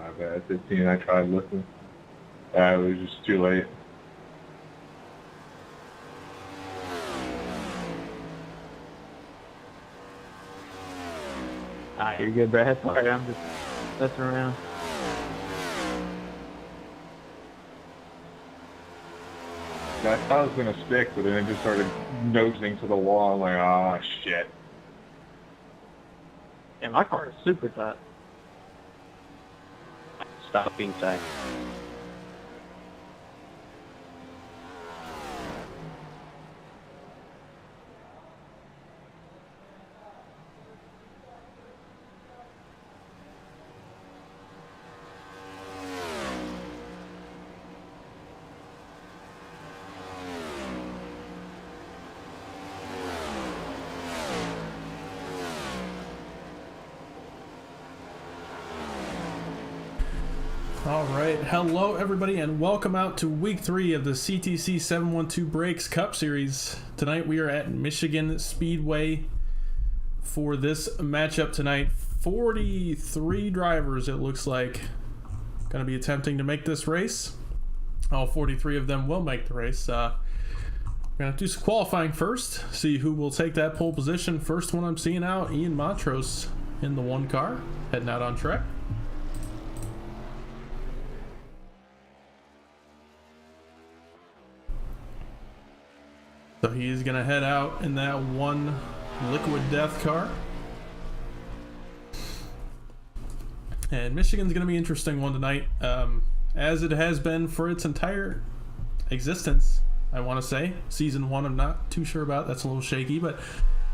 My bad. 15. I tried listening. It was just too late. You're good, Brad. Sorry, I'm just messing around. I thought it was going to stick, but then it just started nosing to the wall. I'm like, oh, shit. Yeah, my car is super tight. Stop being tight. All right, hello everybody, and welcome out to week 3 of the CTC 712 Breaks Cup Series. Tonight we are at Michigan Speedway for this matchup tonight. 43 drivers, it looks like, going to be attempting to make this race. All 43 of them will make the race. We're going to do some qualifying first, see who will take that pole position. First one I'm seeing out, Ian Montrose in the 1 car, heading out on track. So he's going to head out in that 1 Liquid Death car. And Michigan's going to be an interesting one tonight, as it has been for its entire existence, I want to say. Season 1, I'm not too sure about. That's a little shaky, but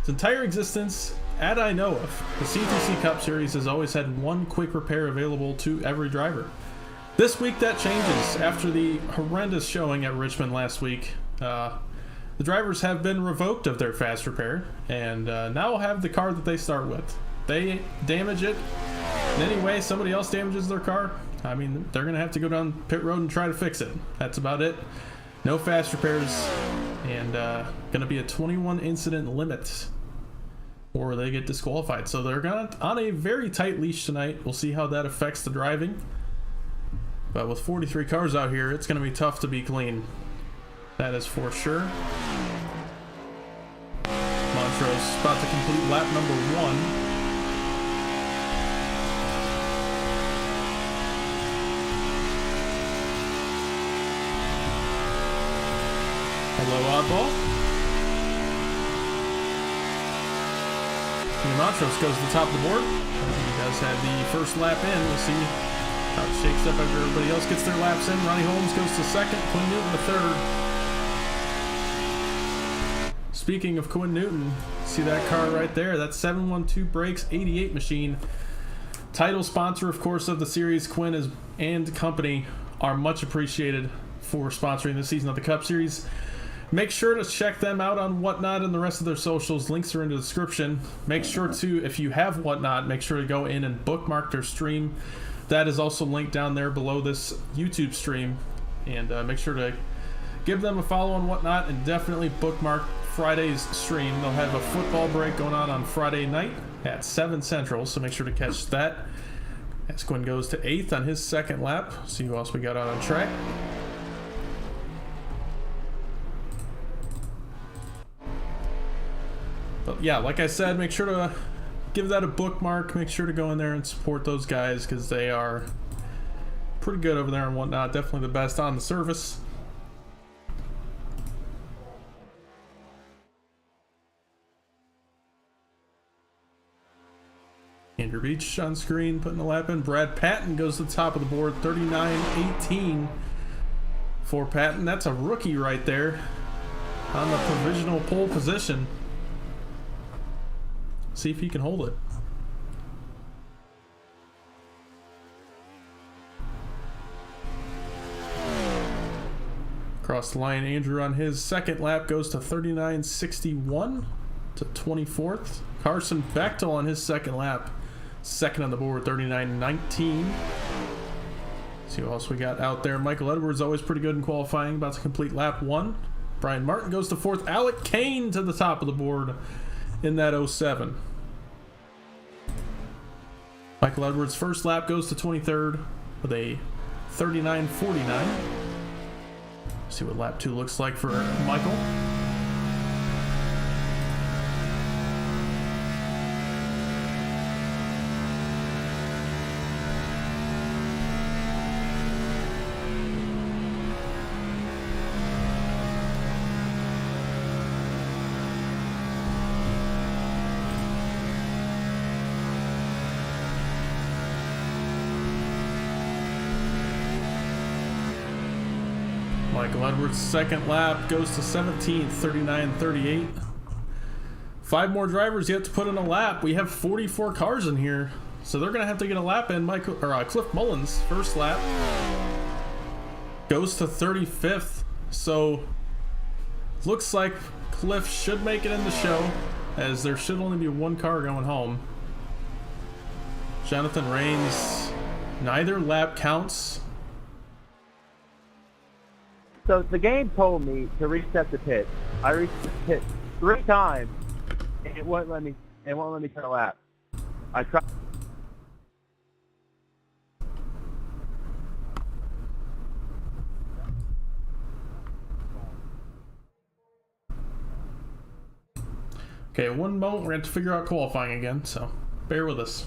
its entire existence, that I know of, the CTC Cup Series has always had 1 quick repair available to every driver. This week that changes after the horrendous showing at Richmond last week. The drivers have been revoked of their fast repair, and now will have the car that they start with. They damage it in any way somebody else damages their car, I mean, they're going to have to go down pit road and try to fix it. That's about it. No fast repairs, and going to be a 21 incident limit, or they get disqualified. So they're on a very tight leash tonight. We'll see how that affects the driving. But with 43 cars out here, it's going to be tough to be clean. That is for sure. Montrose about to complete lap number 1. Hello, oddball. And Montrose goes to the top of the board. He does have the first lap in. We'll see how it shakes up after everybody else gets their laps in. Ronnie Holmes goes to second. Quinn Newton to third. Speaking of Quinn Newton, see that car right there? That's 712 Breaks 88 machine. Title sponsor, of course, of the series. Quinn and company are much appreciated for sponsoring this season of the Cup Series. Make sure to check them out on Whatnot and the rest of their socials. Links are in the description. Make sure to, if you have Whatnot, make sure to go in and bookmark their stream. That is also linked down there below this YouTube stream. And make sure to give them a follow on Whatnot, and definitely bookmark Friday's stream. They'll have a football break going on Friday night at 7 Central, so make sure to catch that. As Quinn goes to 8th on his second lap. See who else we got out on track. But yeah, like I said, make sure to give that a bookmark. Make sure to go in there and support those guys, because they are pretty good over there and Whatnot. Definitely the best on the service. Andrew Beach on screen, putting the lap in. Brad Patton goes to the top of the board, 39-18 for Patton. That's a rookie right there on the provisional pole position. See if he can hold it. Across the line, Andrew on his second lap goes to 39-61 to 24th. Carson Bechtel on his second lap, second on the board, 39-19. See what else we got out there. Michael Edwards, always pretty good in qualifying, about to complete lap 1. Brian Martin goes to 4th. Alec Kane to the top of the board in that 07. Michael Edwards' first lap goes to 23rd with a 39.49. See what lap 2 looks like for Michael. Michael Edwards' second lap goes to 17th, 39.38. 5 more drivers yet to put in a lap. We have 44 cars in here, so they're gonna have to get a lap in. Cliff Mullins' first lap goes to 35th, so looks like Cliff should make it in the show, as there should only be 1 car going home. Jonathan Rains, neither lap counts. So the game told me to reset the pit. I reset the pit 3 times, and it won't let me. It won't let me turn a lap. I tried. Okay, one moment. We're going to have to figure out qualifying again, so bear with us.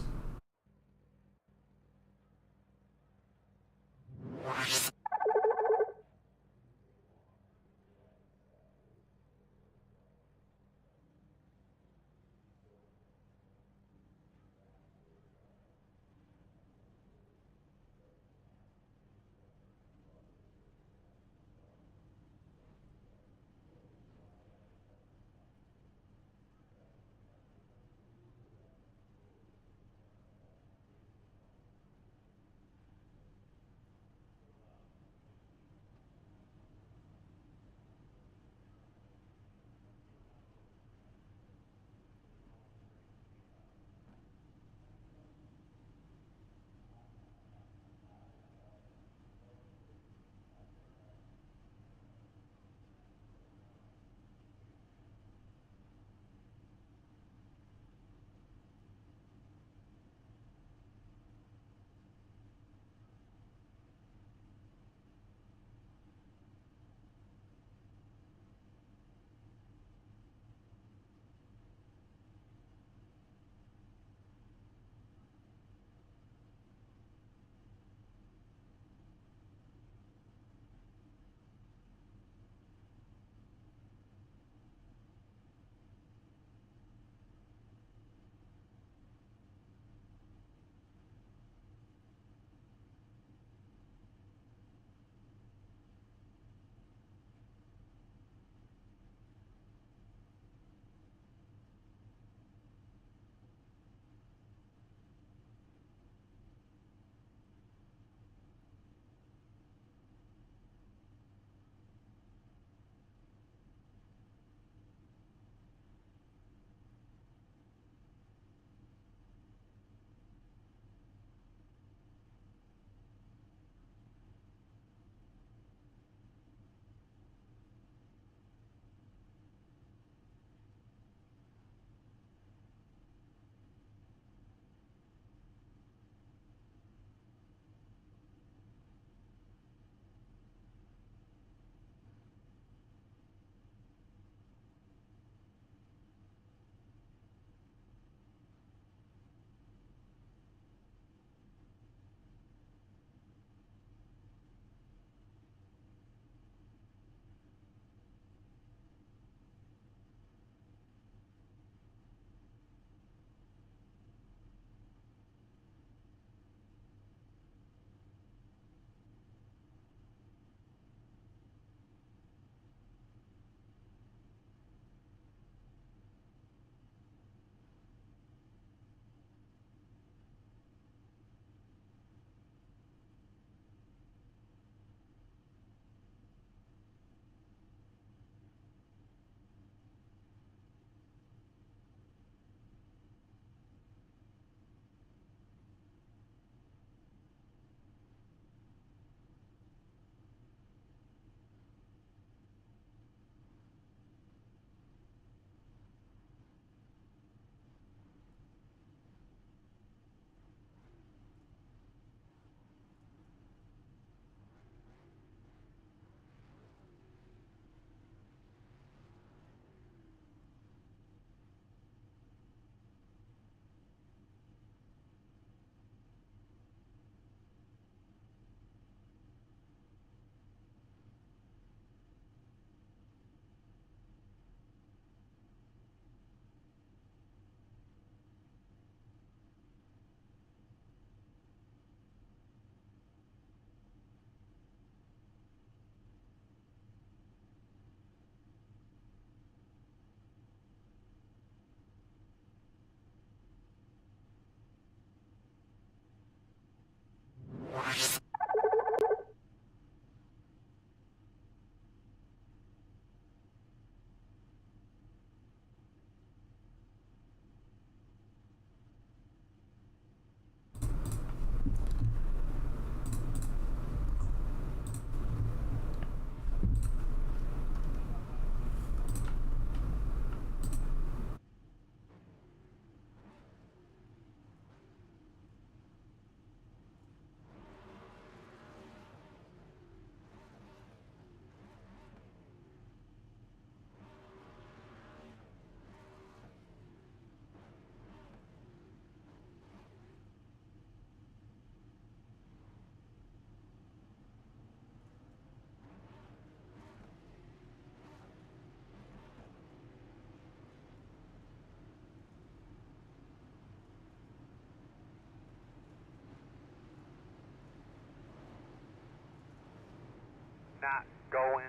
not going.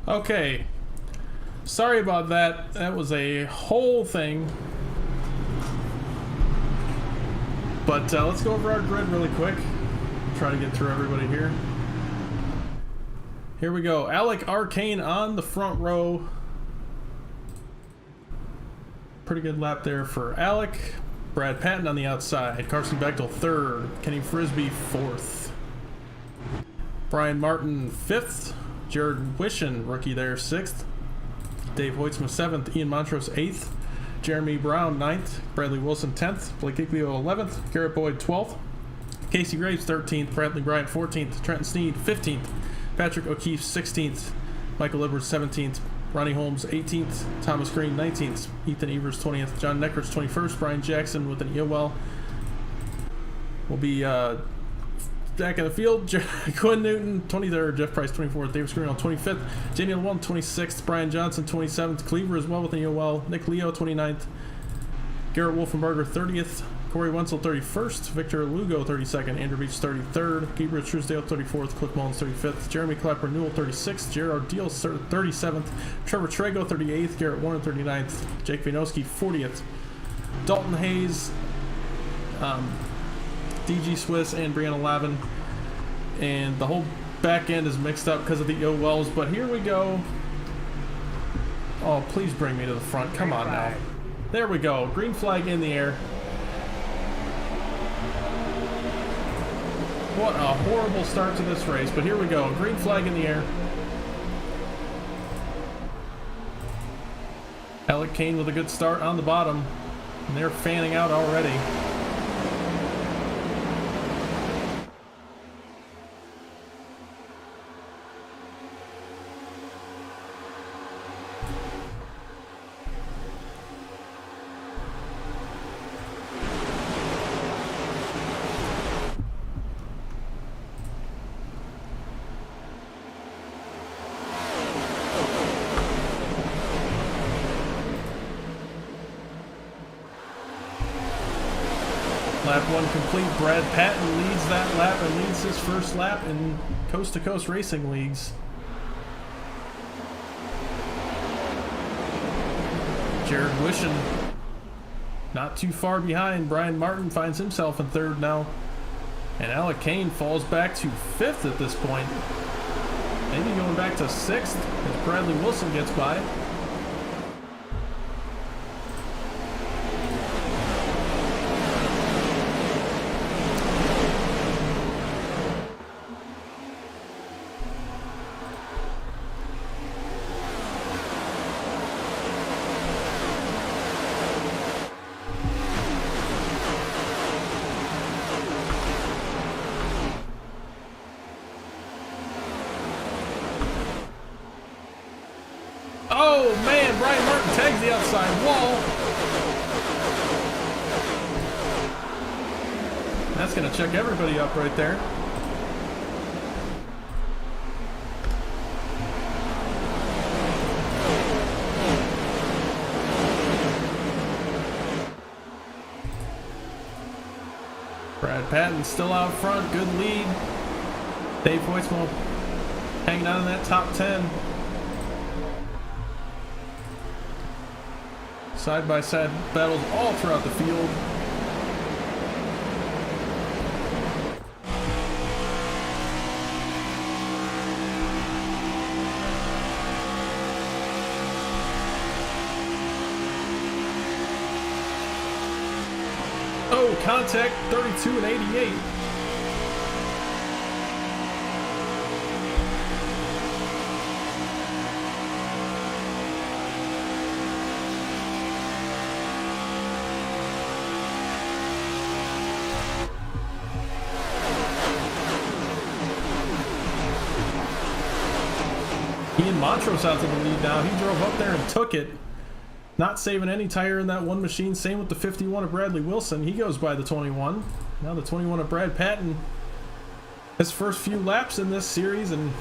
Okay. Sorry about that. That was a whole thing. But let's go over our grid really quick. Try to get through everybody here. Here we go. Alec Arcane on the front row. Pretty good lap there for Alec. Brad Patton on the outside. Carson Bechtel third. Kenny Frisbee fourth. Brian Martin fifth. Jared Wishen, rookie there, 6th. Dave Hoytsma 7th. Ian Montrose 8th. Jeremy Brown 9th. Bradley Wilson 10th. Blake Giglio 11th. Garrett Boyd 12th. Casey Graves 13th. Bradley Bryant 14th. Trenton Sneed 15th. Patrick O'Keefe 16th. Michael Edwards 17th. Ronnie Holmes 18th. Thomas Green 19th. Ethan Evers 20th. John Neckards 21st. Brian Jackson with an EOL will be back in the field. Quinn Newton 23rd, Jeff Price 24th, David Screen 25th, Daniel Llewellyn 26th, Brian Johnson 27th, Cleaver as well with an EOL, Nick Leo 29th, Garrett Wolfenberger 30th, Corey Wenzel 31st, Victor Lugo 32nd, Andrew Beach 33rd, Gabriel Truesdale 34th, Cliff Mullins 35th, Jeremy Clapper Newell 36th, Gerard Deal 37th, Trevor Trago 38th, Garrett Warner 39th, Jake Vianoski 40th, Dalton Hayes, DG Swiss and Brianna Lavin, and the whole back end is mixed up because of the EOLs, but here we go. Oh, please bring me to the front. Come on now. There we go. Green flag in the air. What a horrible start to this race, but here we go. Green flag in the air. Alec Kane with a good start on the bottom, and they're fanning out already. Lap 1 complete. Brad Patton leads that lap and leads his first lap in Coast to Coast Racing Leagues. Jared Wishen not too far behind. Brian Martin finds himself in 3rd now. And Alec Kane falls back to 5th at this point. Maybe going back to 6th as Bradley Wilson gets by. Oh man, Brian Martin tags the outside wall. That's going to check everybody up right there. Brad Patton still out front. Good lead. Dave Hoytsmo hanging out in that top 10. Side-by-side battles all throughout the field. Oh, contact 32 and 88. Ian Montrose out to the lead now. He drove up there and took it. Not saving any tire in that one machine. Same with the 51 of Bradley Wilson. He goes by the 21. Now the 21 of Brad Patton. His first few laps in this series, and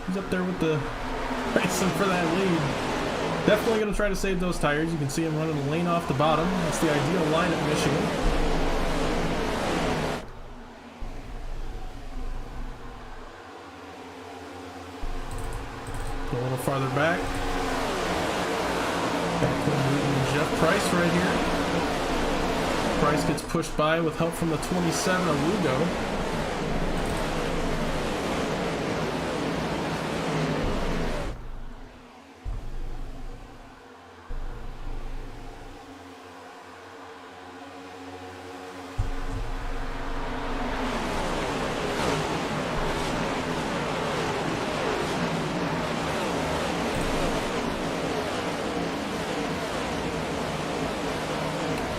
he's up there with the racing for that lead. Definitely going to try to save those tires. You can see him running the lane off the bottom. That's the ideal line at Michigan. A little farther back. Jeff Price right here. Price gets pushed by with help from the 27 of Lugo.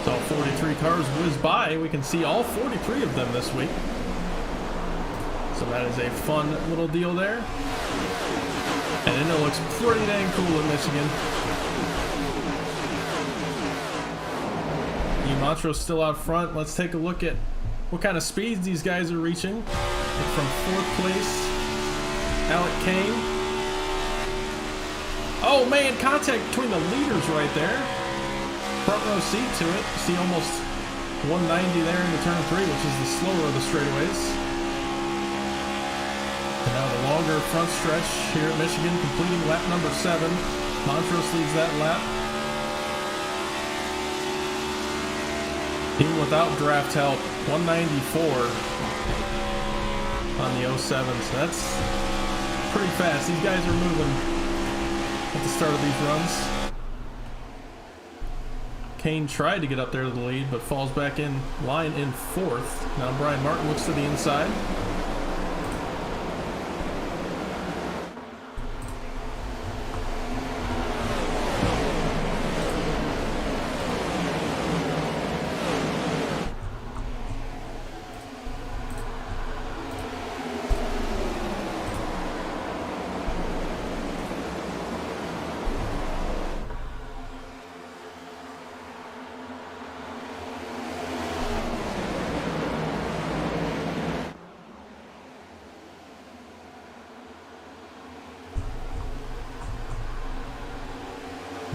So 43 cars whiz by. We can see all 43 of them this week. So that is a fun little deal there. And it looks pretty dang cool in Michigan. Montrose still out front. Let's take a look at what kind of speeds these guys are reaching. From 4th place, Alec Kane. Oh man, contact between the leaders right there. Front row seat to it. See almost 190 there into turn 3, which is the slower of the straightaways. And now the longer front stretch here at Michigan, completing lap number 7. Montrose leads that lap. Even without draft help, 194 on the 07. So that's pretty fast. These guys are moving at the start of these runs. Kane tried to get up there to the lead, but falls back in line in 4th. Now Brian Martin looks to the inside.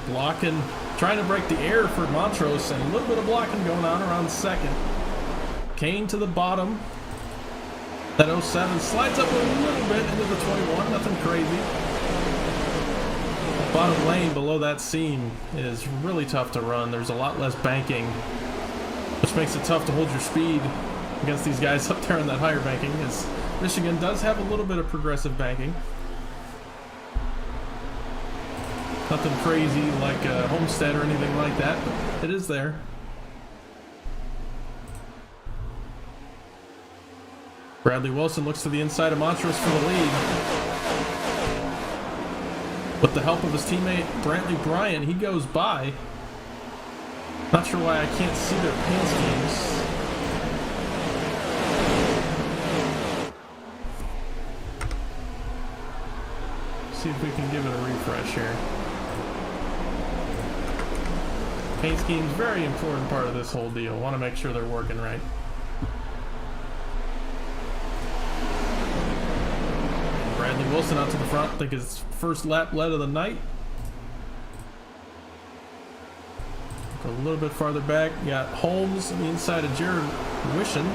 Blocking, trying to break the air for Montrose, and a little bit of blocking going on around 2nd. Kane to the bottom. That 07 slides up a little bit into the 21, nothing crazy. Bottom lane below that seam is really tough to run. There's a lot less banking, which makes it tough to hold your speed against these guys up there in that higher banking, as Michigan does have a little bit of progressive banking. Nothing crazy like Homestead or anything like that, but it is there. Bradley Wilson looks to the inside of Montrose for the lead. With the help of his teammate Brantley Bryan, he goes by. Not sure why I can't see their paint schemes. See if we can give it a refresh here. Paint scheme's very important part of this whole deal. Want to make sure they're working right. Bradley Wilson out to the front. I think his first lap led of the night. A little bit farther back, you got Holmes on the inside of Jared Wishon.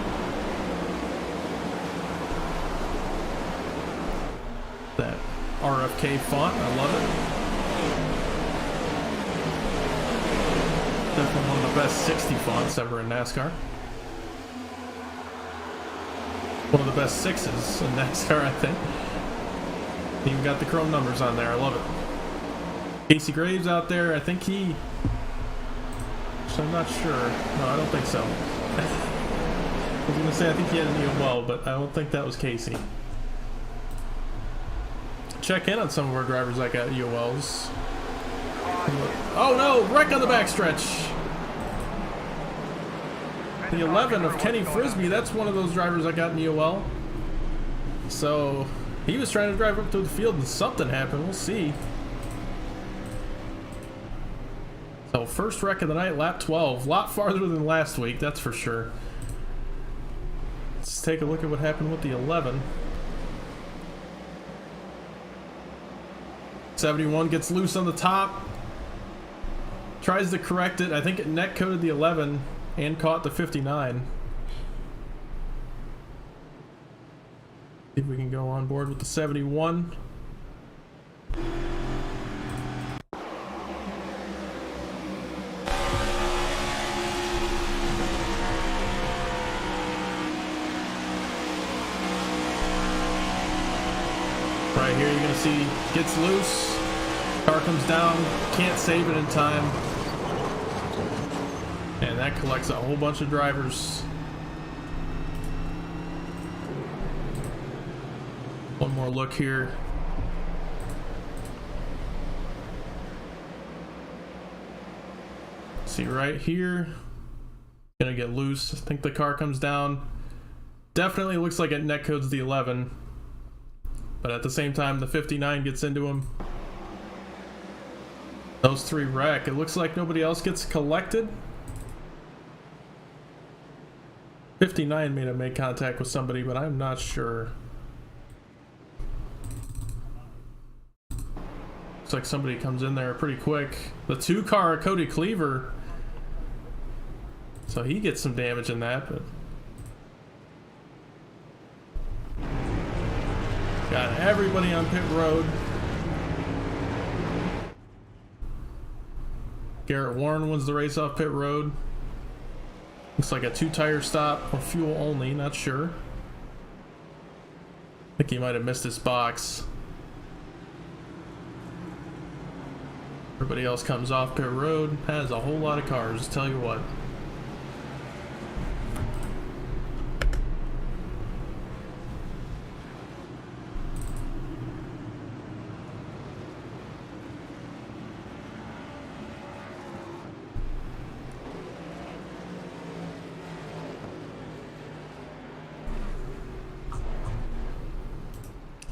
RFK font. I love it. Definitely one of the best 60 fonts ever in NASCAR. One of the best 6s in NASCAR, I think. Even got the chrome numbers on there. I love it. Casey Graves out there. I think he... So I'm not sure. No, I don't think so. I was going to say I think he had an EOL, but I don't think that was Casey. Check in on some of our drivers that got EOLs. Oh no! Wreck on the backstretch! The 11 of Kenny Frisbee, that's one of those drivers that got an EOL. So, he was trying to drive up to the field and something happened. We'll see. So, first wreck of the night, lap 12. A lot farther than last week, that's for sure. Let's take a look at what happened with the 11. 71 gets loose on the top. Tries to correct it. I think it net coded the 11 and caught the 59. See if we can go on board with the 71. Right here you're going to see gets loose, car comes down, can't save it in time, and that collects a whole bunch of drivers. One more look here. See right here, gonna get loose. I think the car comes down. Definitely looks like it net codes the 11. But at the same time, the 59 gets into him. Those three wreck. It looks like nobody else gets collected. 59 may have made contact with somebody, but I'm not sure. Looks like somebody comes in there pretty quick. The 2-car, Cody Cleaver. So he gets some damage in that, but... Got everybody on pit road. Garrett Warren wins the race off pit road. Looks like a 2-tire stop or fuel only, not sure. I think he might have missed his box. Everybody else comes off pit road. Has a whole lot of cars, tell you what.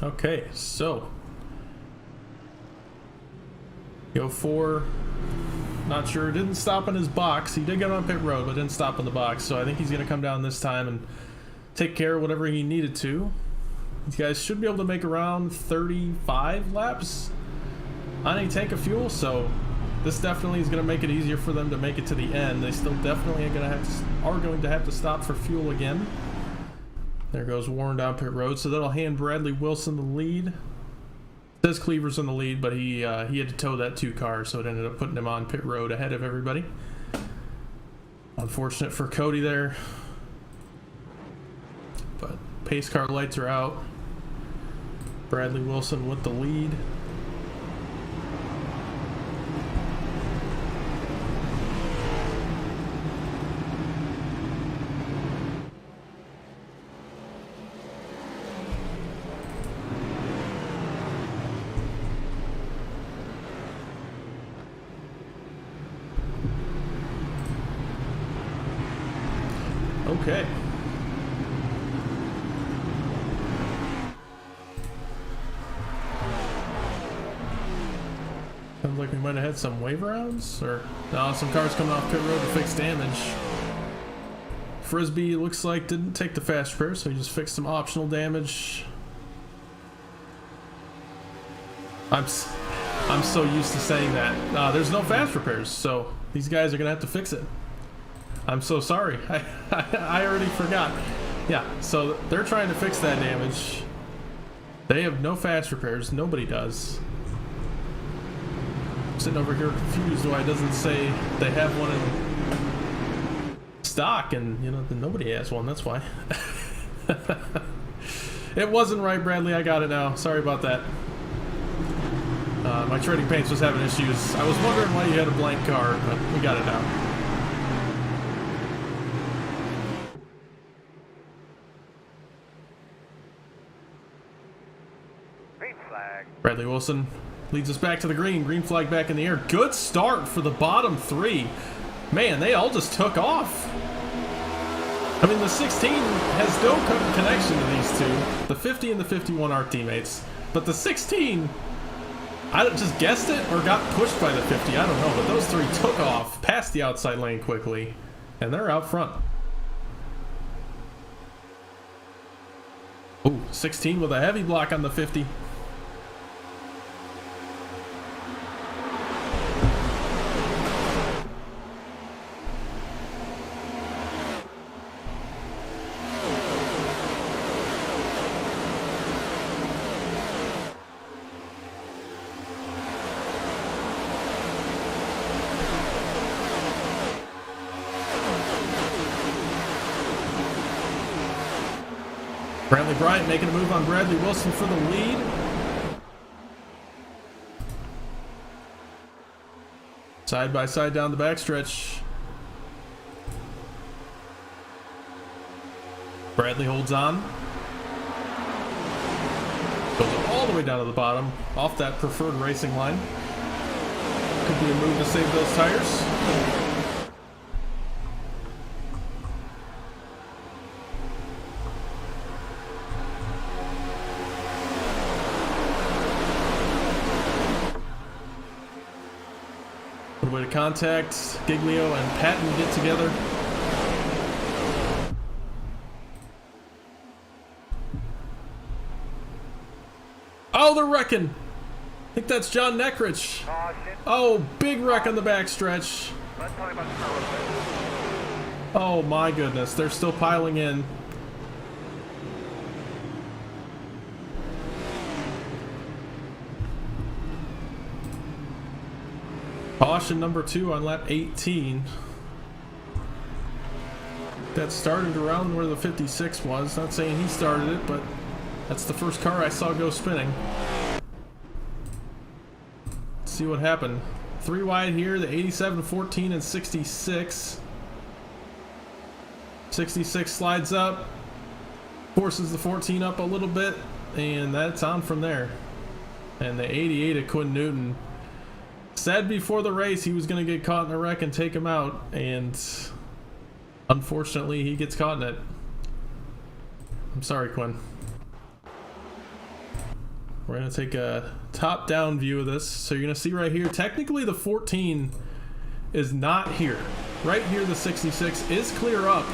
Okay, so go 4, not sure, didn't stop in his box. He did get on pit road, but didn't stop in the box, so I think he's gonna come down this time and take care of whatever he needed to. These guys should be able to make around 35 laps on a tank of fuel, so this definitely is gonna make it easier for them to make it to the end. They still definitely are going to have to stop for fuel again. There goes Warren down pit road, so that'll hand Bradley Wilson the lead. It says Cleaver's in the lead, but he had to tow that 2-car, so it ended up putting him on pit road ahead of everybody. Unfortunate for Cody there. But pace car lights are out. Bradley Wilson with the lead. Okay. Sounds like we might have had some wave rounds, or no, some cars coming off pit road to fix damage. Frisbee looks like didn't take the fast repair, so he just fixed some optional damage. I'm so used to saying that. There's no fast repairs, so these guys are gonna have to fix it. I'm so sorry. I already forgot. Yeah, so they're trying to fix that damage. They have no fast repairs. Nobody does. I'm sitting over here confused why it doesn't say they have one in stock, and you know, nobody has one. That's why. It wasn't right, Bradley. I got it now. Sorry about that. My trading paints was having issues. I was wondering why you had a blank car, but we got it now. Green flag. Bradley Wilson leads us back to the green. Green flag back in the air. Good start for the bottom three. Man, they all just took off. I mean, the 16 has no connection to these two. The 50 and the 51 are teammates. But the 16, I just guessed it or got pushed by the 50. I don't know. But those three took off past the outside lane quickly. And they're out front. Ooh, 16 with a heavy block on the 50. Bradley Bryant making a move on Bradley Wilson for the lead. Side by side down the backstretch. Bradley holds on. Goes all the way down to the bottom, off that preferred racing line. Could be a move to save those tires. Way to contact. Giglio and Patton get together. Oh, they're wrecking. I think that's John Neckrich. Oh, big wreck on the backstretch. Oh my goodness, they're still piling in. Caution number 2 on lap 18. That started around where the 56 was. Not saying he started it, but that's the first car I saw go spinning. Let's see what happened. 3 wide here, the 87, 14, and 66. 66 slides up, forces the 14 up a little bit, and that's on from there. And the 88 at Quinn Newton said before the race he was going to get caught in a wreck and take him out, and unfortunately he gets caught in it. I'm sorry, Quinn. We're going to take a top-down view of this. So you're going to see right here, technically the 14 is not here. Right here the 66 is clear up,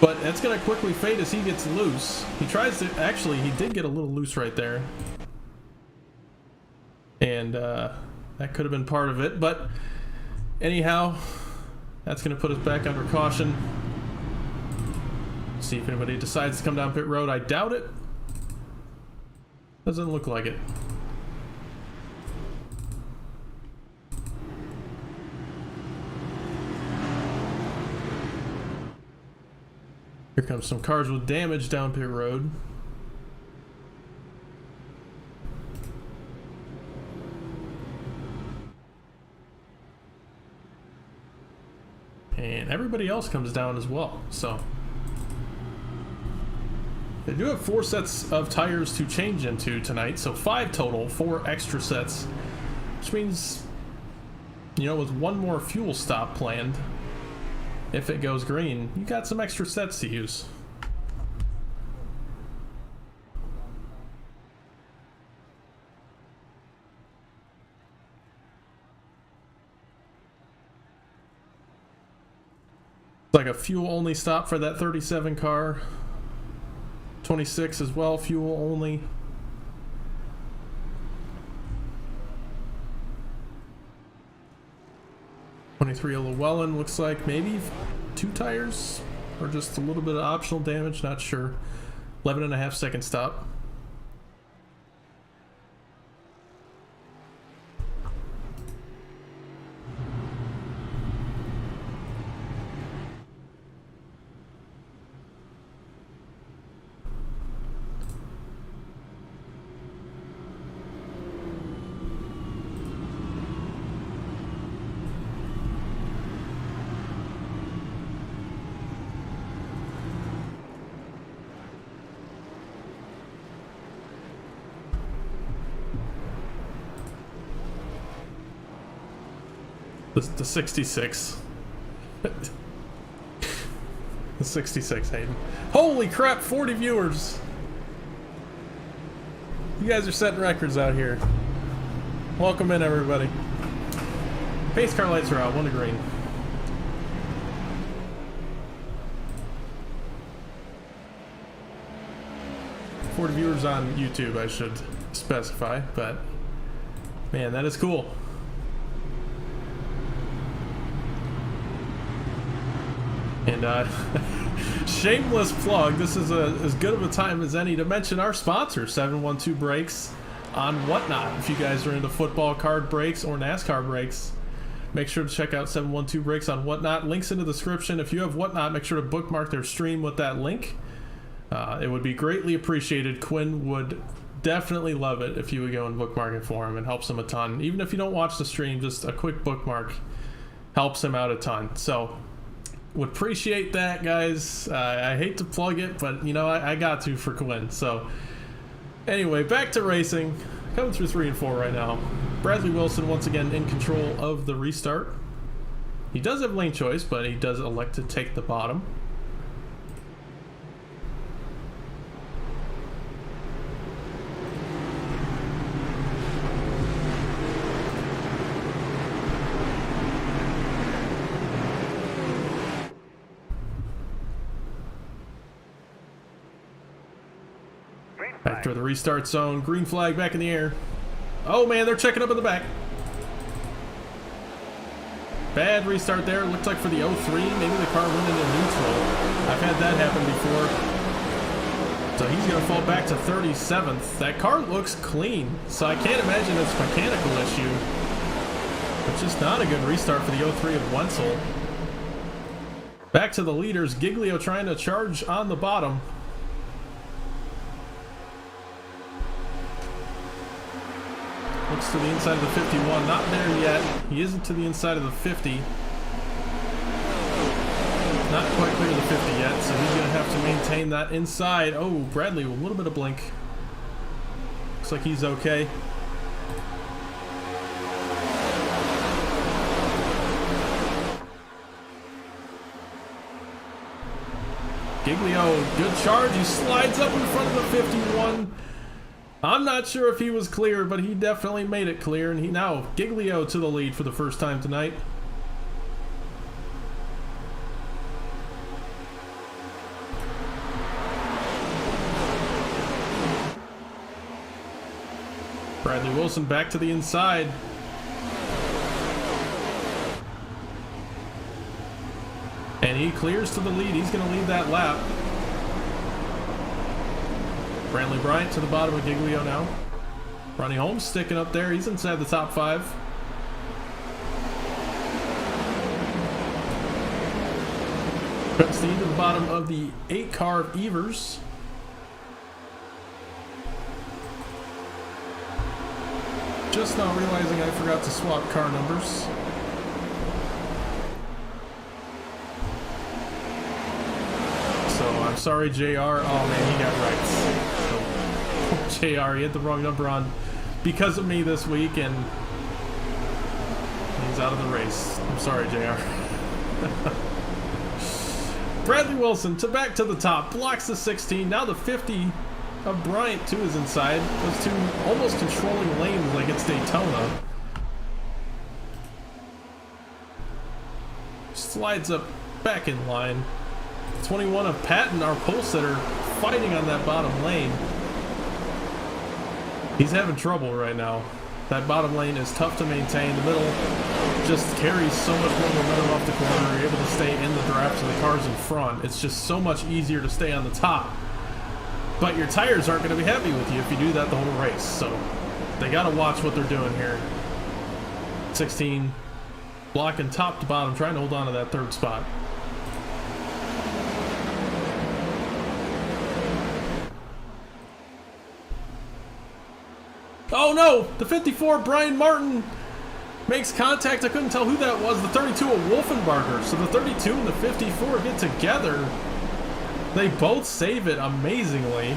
but that's going to quickly fade as he gets loose. He tries to, actually he did get a little loose right there. And that could have been part of it, but anyhow, that's going to put us back under caution. See if anybody decides to come down pit road. I doubt it. Doesn't look like it. Here comes some cars with damage down pit road. And everybody else comes down as well. So they do have 4 sets of tires to change into tonight, so 5 total, 4 extra sets, which means, you know, with 1 more fuel stop planned, if it goes green, you got some extra sets to use. It's like a fuel only stop for that 37 car. 26 as well, fuel only. '23 Llewellyn looks like maybe 2 tires or just a little bit of optional damage, not sure. 11.5 second stop. The 66. The 66, Hayden. Holy crap, 40 viewers. You guys are setting records out here. Welcome in, everybody. Pace car lights are out, 1 to green. For the viewers on YouTube, I should specify, but man, that is cool. And shameless plug, this is as good of a time as any to mention our sponsor, 712 Brakes on Whatnot. If you guys are into football card brakes or NASCAR brakes, make sure to check out 712 Brakes on Whatnot. Links in the description. If you have Whatnot, make sure to bookmark their stream with that link. It would be greatly appreciated. Quinn would definitely love it if you would go and bookmark it for him. It helps him a ton. Even if you don't watch the stream, just a quick bookmark helps him out a ton. So would appreciate that, guys. I hate to plug it, but you know, I got to for Quinn. So anyway, back to racing. Coming through 3 and 4 right now. Bradley Wilson once again in control of the restart. He does have lane choice, but he does elect to take the bottom. Back to the restart zone. Green flag back in the air. Oh man, they're checking up in the back. Bad restart there. Looked like for the 03, maybe the car went into neutral. I've had that happen before. So he's going to fall back to 37th. That car looks clean, so I can't imagine it's a mechanical issue. It's just not a good restart for the 03 of Wenzel. Back to the leaders. Giglio trying to charge on the bottom. Looks to the inside of the 51. Not there yet. He isn't to the inside of the 50. Not quite clear of the 50 yet, so he's going to have to maintain that inside. Oh, Bradley, a little bit of blink. Looks like he's okay. Giglio, good charge. He slides up in front of the 51. I'm not sure if he was clear, but he definitely made it clear. And he now Giglio to the lead for the first time tonight. Bradley Wilson back to the inside. And he clears to the lead. He's going to lead that lap. Brantley Bryant to the bottom of Giglio now. Ronnie Holmes sticking up there. He's inside the top 5. Steed to the bottom of the 8 car of Evers. Just now realizing I forgot to swap car numbers. So I'm sorry, JR. Oh man, he got right. So, JR, he had the wrong number on because of me this week, and he's out of the race. I'm sorry, JR. Bradley Wilson to back to the top, blocks the 16. Now the 50 of Bryant to his inside. Those two almost controlling lanes like it's Daytona. Slides up back in line. 21 of Patton, our pole sitter, fighting on that bottom lane. He's having trouble right now. That bottom lane is tough to maintain. The middle just carries so much more momentum off the corner. You're able to stay in the draft of the cars in front. It's just so much easier to stay on the top. But your tires aren't going to be happy with you if you do that the whole race. So they got to watch what they're doing here. 16 blocking top to bottom, trying to hold on to that 3rd spot. Oh no! The 54, Brian Martin, makes contact. I couldn't tell who that was. The 32 of Wolfenbarger. So the 32 and the 54 get together. They both save it amazingly. A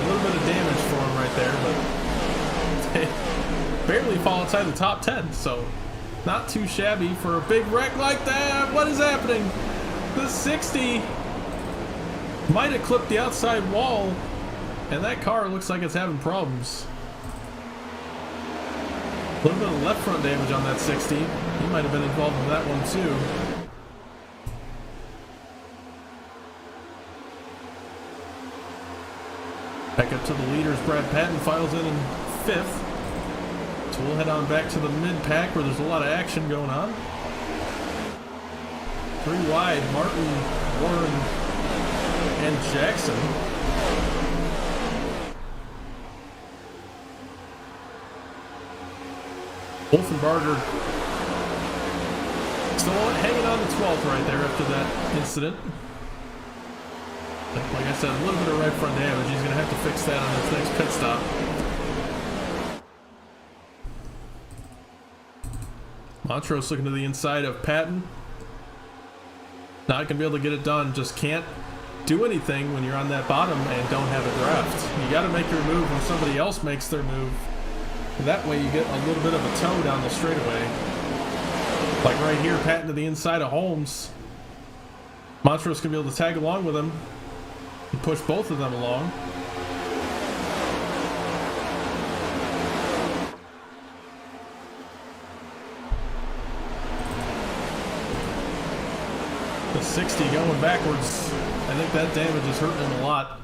little bit of damage for him right there, but barely fall outside the top 10, so not too shabby for a big wreck like that. What is happening? The 60 might have clipped the outside wall, and that car looks like it's having problems. A little bit of left front damage on that 60. He might have been involved in that one too. Back up to the leaders. Brad Patton files in 5th. So we'll head on back to the mid-pack where there's a lot of action going on. 3 wide, Martin, Warren, and Jackson. Wolfenbarger still hanging on to 12th right there after that incident. Like I said, a little bit of right front damage. He's going to have to fix that on his next pit stop. Montrose looking to the inside of Patton. Not going to be able to get it done. Just can't do anything when you're on that bottom and don't have a draft. You got to make your move when somebody else makes their move. That way you get a little bit of a toe down the straightaway. Like right here, Patton to the inside of Holmes. Montrose can be able to tag along with him and push both of them along. The 60 going backwards. I think that damage is hurting him a lot.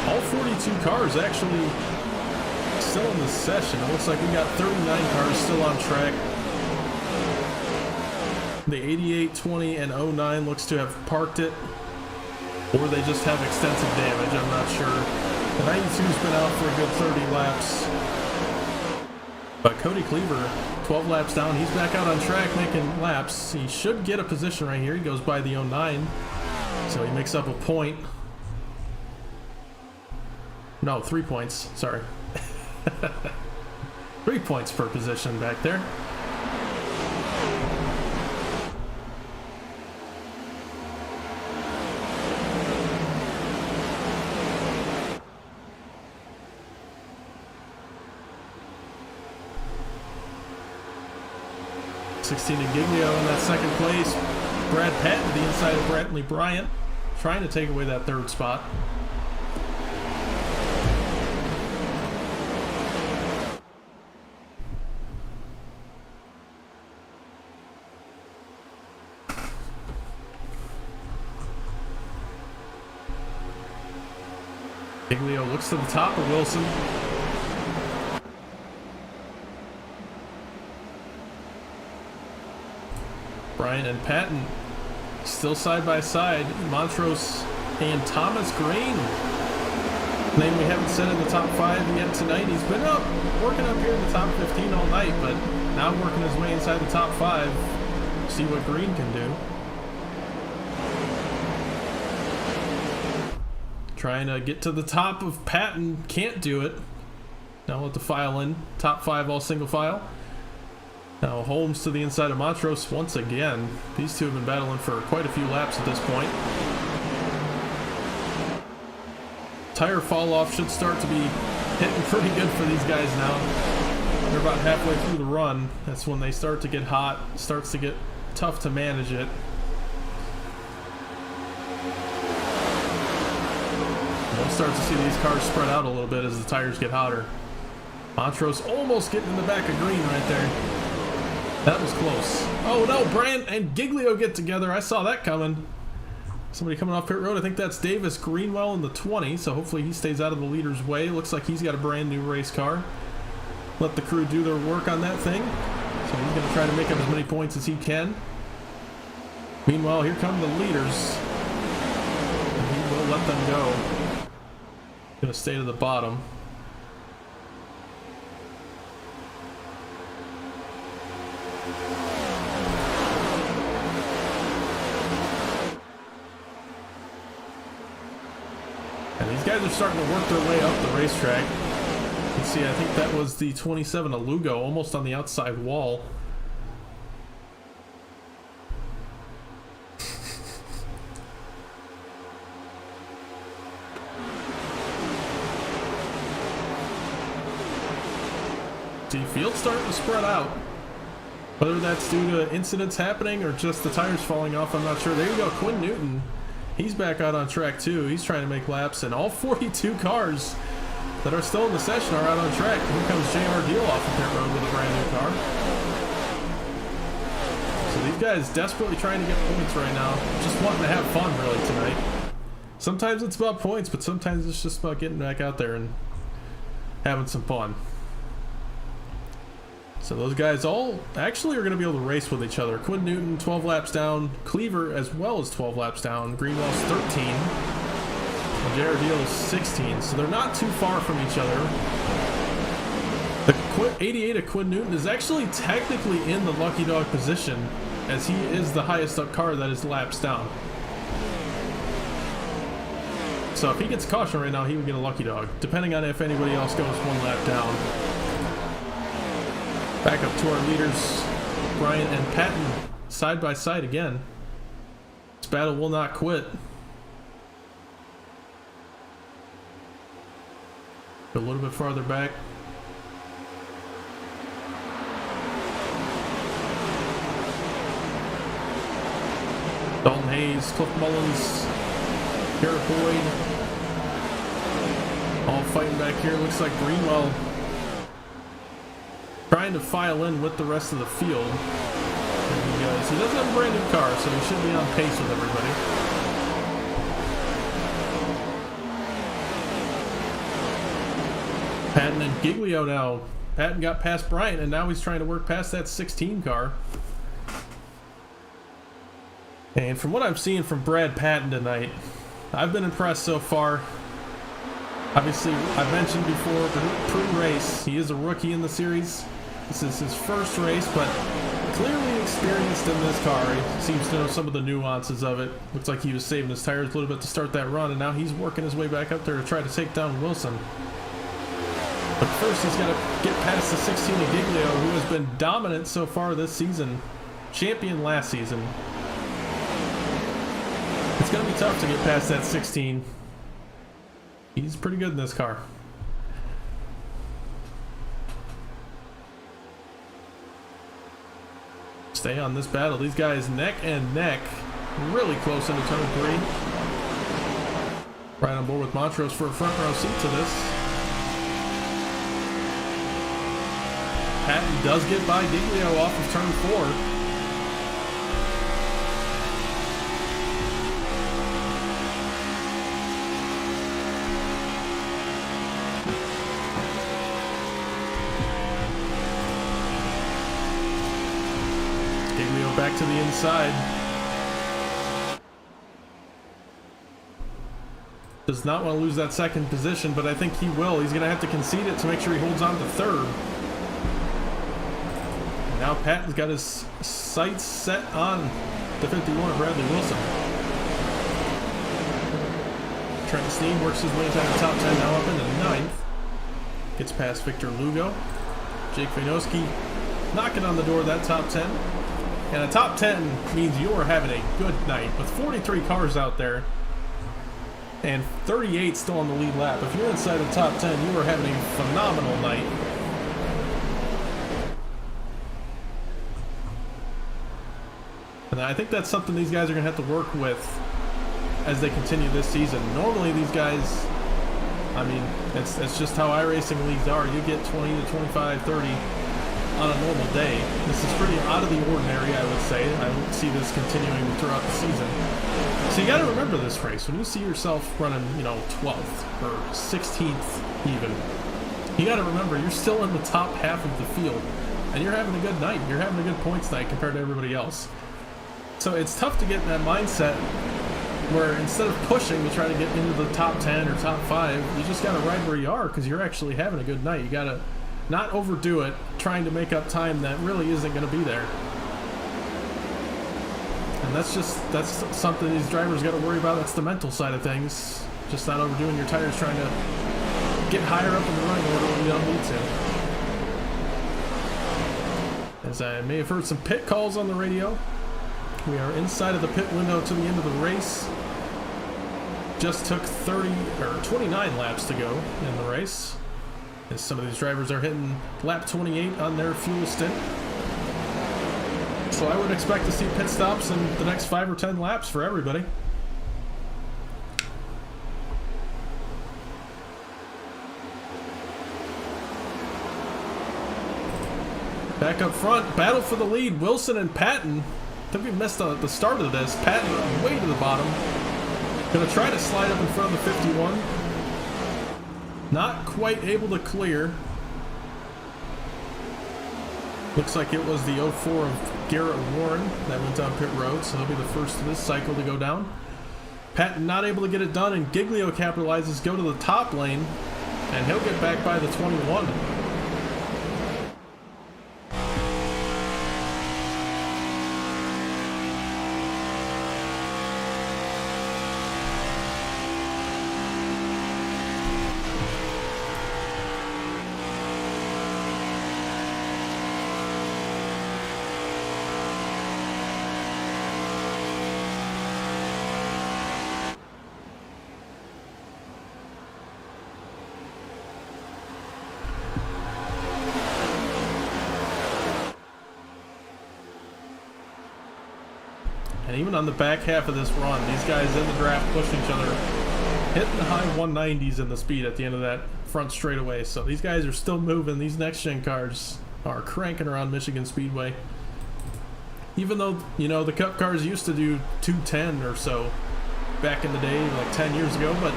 All 42 cars actually still in the session. It looks like we got 39 cars still on track. The 88, 20, and 09 looks to have parked it, or they just have extensive damage. I'm not sure. The 92's been out for a good 30 laps. But Cody Cleaver, 12 laps down, he's back out on track making laps. He should get a position right here. He goes by the 09, so he makes up a point. No, 3 points. Sorry. 3 points per position back there. $16 to Giglio in that second place. Brad Patton to the inside of Brantley Bryant, trying to take away that 3rd spot. Giglio looks to the top of Wilson. Bryant and Patton still side by side. Montrose and Thomas Green. Name we haven't said in the top 5 yet tonight. He's been up, working up here in the top 15 all night, but now working his way inside the top 5. See what Green can do. Trying to get to the top of Patton, can't do it. Now we'll have to file in. Top 5 all single file. Now Holmes to the inside of Montrose once again. These two have been battling for quite a few laps at this point. Tire fall off should start to be hitting pretty good for these guys now. They're about halfway through the run. That's when they start to get hot. It starts to get tough to manage it. We'll start to see these cars spread out a little bit as the tires get hotter. Montrose almost getting in the back of Green right there. That was close. Oh no, Bryant and Giglio get together. I saw that coming. Somebody coming off pit road. I think that's Davis Greenwell in the 20, so hopefully he stays out of the leader's way. Looks like he's got a brand new race car. Let the crew do their work on that thing. So he's going to try to make up as many points as he can. Meanwhile, here come the leaders. And he will let them go. Going to stay to the bottom. And these guys are starting to work their way up the racetrack. You can see, I think that was the 27 of Lugo, almost on the outside wall. field's starting to spread out. Whether that's due to incidents happening or just the tires falling off, I'm not sure. There you go, Quinn Newton. He's back out on track too. He's trying to make laps, and all 42 cars that are still in the session are out on track. Here comes J.R. Deal off the pit road with a brand new car. So these guys desperately trying to get points right now. Just wanting to have fun really tonight. Sometimes it's about points, but sometimes it's just about getting back out there and having some fun. So those guys all actually are going to be able to race with each other. Quinn Newton 12 laps down, Cleaver as well as 12 laps down, Greenwell's 13, and J.R. Deal is 16. So they're not too far from each other. The 88 of Quinn Newton is actually technically in the lucky dog position, as he is the highest up car that is laps down. So if he gets caution right now, he would get a lucky dog, depending on if anybody else goes one lap down. Back up to our leaders, Bryant and Patton, side by side again. This battle will not quit. A little bit farther back. Dalton Hayes, Cliff Mullins, Garrett Boyd, all fighting back here. Looks like Greenwell trying to file in with the rest of the field. There he goes. He doesn't have a brand new car, so he should be on pace with everybody. Patton and Giglio now. Patton got past Bryant, and now he's trying to work past that 16 car. And from what I'm seeing from Brad Patton tonight, I've been impressed so far. Obviously, I've mentioned before, pre-race, he is a rookie in the series. This is his first race, but clearly experienced in this car. He seems to know some of the nuances of it. Looks like he was saving his tires a little bit to start that run, and now he's working his way back up there to try to take down Wilson. But first, he's got to get past the 16 of Giglio, who has been dominant so far this season. Champion last season. It's going to be tough to get past that 16. He's pretty good in this car. Stay on this battle. These guys neck and neck, really close into turn 3. Right on board with Montrose for a front row seat to this. Patton does get by Giglio off of turn 4. Back to the inside. Does not want to lose that second position, but I think he will. He's going to have to concede it to make sure he holds on to third. And now Patton's got his sights set on the 51 of Bradley Wilson. Trent Steen works his way inside the top 10, now up into 9th. Gets past Victor Lugo. Jake Vanoski knocking on the door of that top 10. And a top 10 means you're having a good night. With 43 cars out there and 38 still on the lead lap. If you're inside the top 10, you are having a phenomenal night. And I think that's something these guys are going to have to work with as they continue this season. Normally these guys, I mean, it's just how iRacing leagues are. You get 20 to 25, 30 on a normal day. This is pretty out of the ordinary, I would say. I don't see this continuing throughout the season. So you got to remember this race. When you see yourself running, 12th or 16th even, you got to remember you're still in the top half of the field, and you're having a good night. You're having a good points night compared to everybody else. So it's tough to get in that mindset where instead of pushing to try to get into the top 10 or top 5, you just got to ride where you are because you're actually having a good night. You got to not overdo it, trying to make up time that really isn't going to be there. And that's something these drivers got to worry about. That's the mental side of things. Just not overdoing your tires, trying to get higher up in the running order when you don't need to. As I may have heard some pit calls on the radio, we are inside of the pit window to the end of the race. Just took 29 laps to go in the race. as some of these drivers are hitting lap 28 on their fuel stint. So I would expect to see pit stops in the next 5 or 10 laps for everybody. Back up front, battle for the lead, Wilson and Patton. I think we missed the start of this. Patton way to the bottom. Gonna try to slide up in front of the 51. Not quite able to clear. Looks like it was the 04 of Garrett Warren that went down pit road, so he'll be the first of this cycle to go down. Patton not able to get it done, and Giglio capitalizes, go to the top lane, and he'll get back by the 21. And even on the back half of this run, these guys in the draft pushing each other, hitting the high 190s in the speed at the end of that front straightaway. So these guys are still moving. These next-gen cars are cranking around Michigan Speedway. Even though, you know, the Cup cars used to do 210 or so back in the day, like 10 years ago, but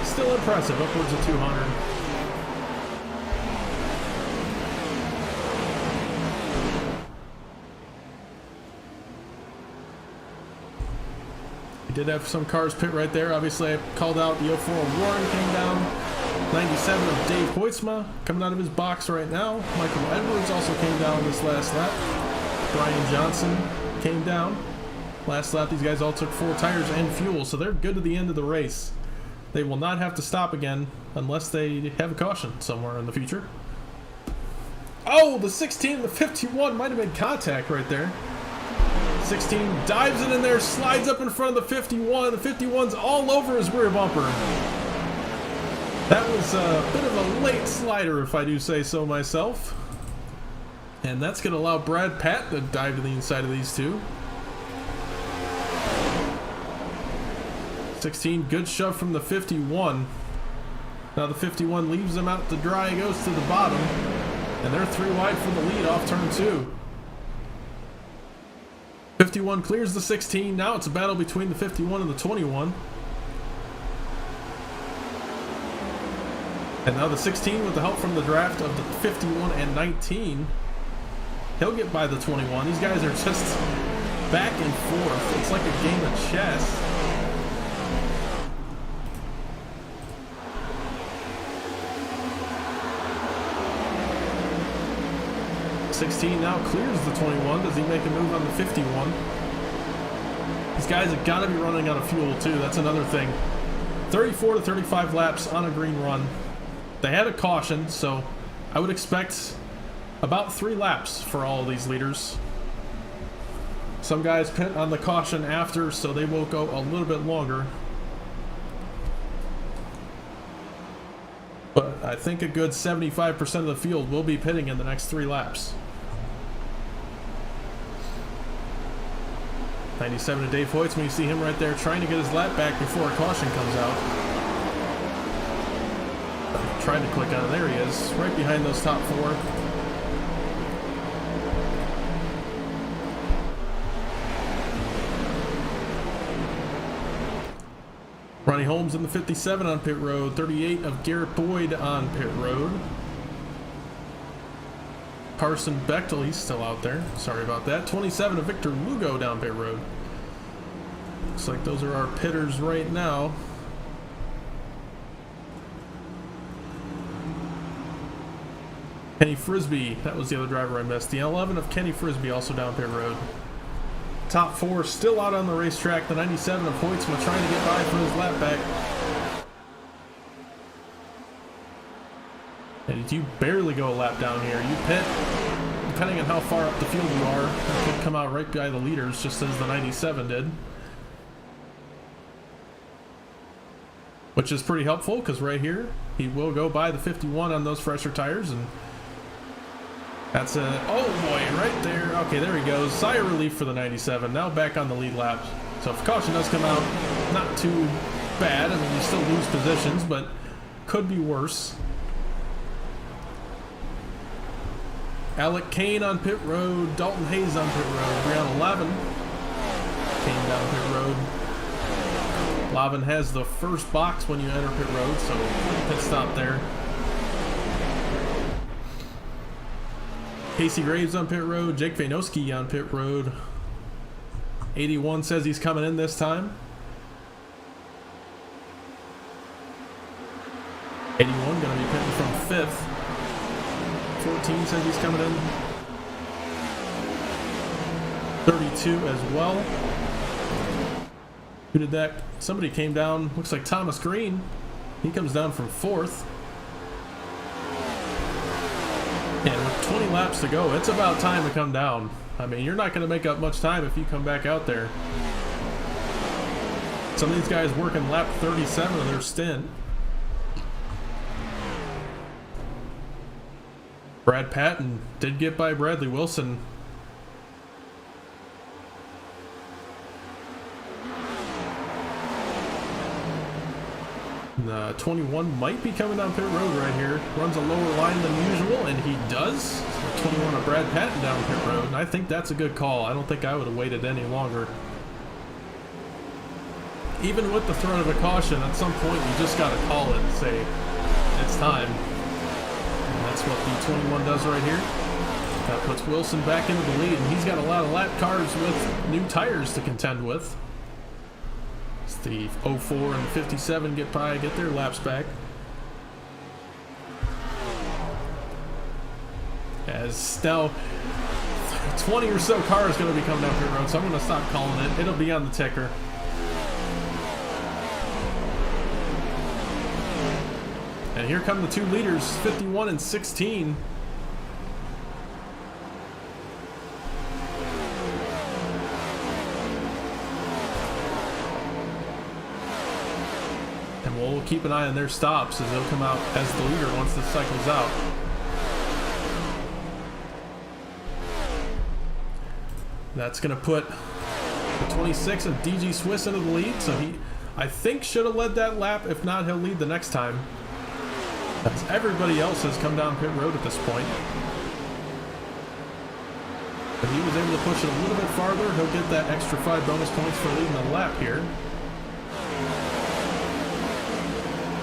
still impressive, upwards of 200. We did have some cars pit right there. Obviously, I called out the 04 Warren came down. 97 of Dave Hoytsma coming out of his box right now. Michael Edwards also came down this last lap. Brian Johnson came down. Last lap, these guys all took 4 tires and fuel, so they're good to the end of the race. They will not have to stop again unless they have a caution somewhere in the future. Oh, the 16 and the 51 might have made contact right there. 16 dives it in there, slides up in front of the 51. The 51's all over his rear bumper. That was a bit of a late slider, if I do say so myself. And that's going to allow Brad Patt to dive to the inside of these two. 16, good shove from the 51. Now the 51 leaves them out to dry, goes to the bottom. And they're 3 wide for the lead off turn 2. 51 clears the 16. Now it's a battle between the 51 and the 21. And now the 16 with the help from the draft of the 51 and 19. He'll get by the 21. These guys are just back and forth. It's like a game of chess. .16 now clears the 21. Does he make a move on the 51? These guys have got to be running out of fuel too. That's another thing. 34 to 35 laps on a green run. They had a caution, so I would expect about 3 laps for all of these leaders. Some guys pit on the caution after, so they will go a little bit longer. But I think a good 75% of the field will be pitting in the next 3 laps. 97 to Dave Hoytsman, you see him right there trying to get his lap back before a caution comes out. Trying to click on it. There he is, right behind those top 4. Ronnie Holmes in the 57 on pit road. 38 of Garrett Boyd on pit road. Carson Bechtel, he's still out there. Sorry about that. 27 of Victor Lugo down pit road. Looks like those are our pitters right now. Kenny Frisbee, that was the other driver I missed. The 11 of Kenny Frisbee also down pit road. Top 4 still out on the racetrack. The 97 of Hoytsma trying to get by for his lap back. And you barely go a lap down here. You pit, depending on how far up the field you are, you could come out right by the leaders, just as the 97 did. which is pretty helpful because right here he will go by the 51 on those fresher tires, and that's a, oh boy, right there. Okay, there he goes. Sigh of relief for the 97. Now back on the lead lap. So if caution does come out, not too bad. I mean, you still lose positions, but could be worse. Alec Kane on pit road. Dalton Hayes on pit road. We're on 11. Kane down pit road. Lavin has the first box when you enter pit road, so pit stop there. Casey Graves on pit road. Jake Vainoski on pit road. 81 says he's coming in this time. 81 going to be pitting from 5th. 14 says he's coming in. 32 as well. Who did that? Somebody came down. Looks like Thomas Green. He comes down from 4th. And with 20 laps to go, it's about time to come down. I mean, you're not going to make up much time if you come back out there. Some of these guys working lap 37 of their stint. Brad Patton did get by Bradley Wilson. The 21 might be coming down pit road right here. Runs a lower line than usual, and he does. So 21 of Brad Patton down pit road, and I think that's a good call. I don't think I would have waited any longer. Even with the throw of a caution, at some point you just got to call it and say, it's time. And that's what the 21 does right here. That puts Wilson back into the lead, and he's got a lot of lap cars with new tires to contend with. It's the 04 and 57 get their laps back. As now 20 or so cars going to be coming down pit road, so I'm going to stop calling it. It'll be on the ticker. And here come the two leaders, 51 and 16. And we'll keep an eye on their stops as they'll come out as the leader once this cycle's out. That's going to put the 26 of DG Swiss into the lead, so he, I think, should have led that lap. If not, he'll lead the next time. As everybody else has come down pit road at this point. If he was able to push it a little bit farther, he'll get that extra 5 bonus points for leading the lap here.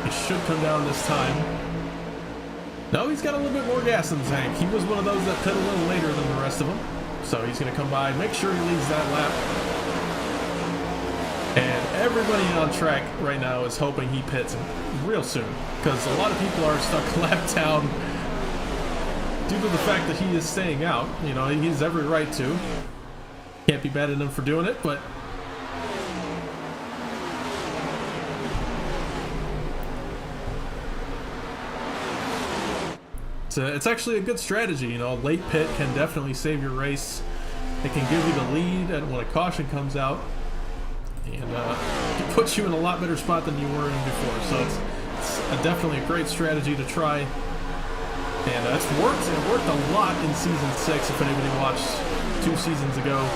He should come down this time. No, he's got a little bit more gas in the tank. He was one of those that pit a little later than the rest of them. So he's going to come by, make sure he leads that lap. And everybody on track right now is hoping he pits real soon, because a lot of people are stuck lap down due to the fact that he is staying out. You know, he has every right to. Can't be mad at him for doing it, but it's actually a good strategy. You know, a late pit can definitely save your race. It can give you the lead and when a caution comes out, and it puts you in a lot better spot than you were in before. So it's definitely a great strategy to try, and it's worked. It worked a lot in season 6. If anybody watched 2 seasons ago,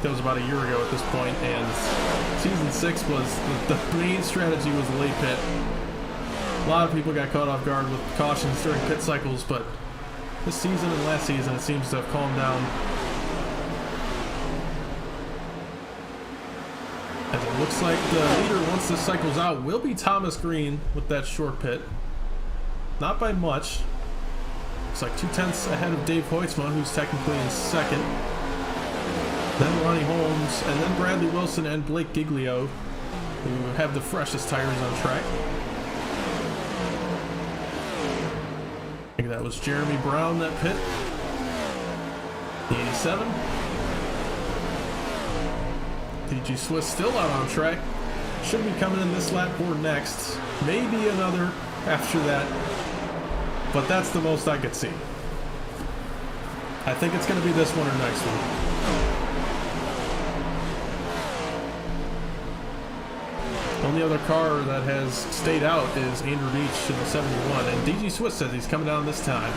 that was about a year ago at this point, and season 6 was the main strategy was the late pit. A lot of people got caught off guard with cautions during pit cycles, but this season and last season it seems to have calmed down. As it looks like the leader, once this cycle's out, will be Thomas Green with that short pit. Not by much. Looks like 2/10 ahead of Dave Hoytsma, who's technically in second. Then Ronnie Holmes, and then Bradley Wilson and Blake Giglio, who have the freshest tires on track. I think that was Jeremy Brown that pit. The 87. DG Swiss still out on track. Should be coming in this lap or next. Maybe another after that. But that's the most I could see. I think it's going to be this one or next one. The only other car that has stayed out is Andrew Beach in the 71, and DG Swiss says he's coming down this time.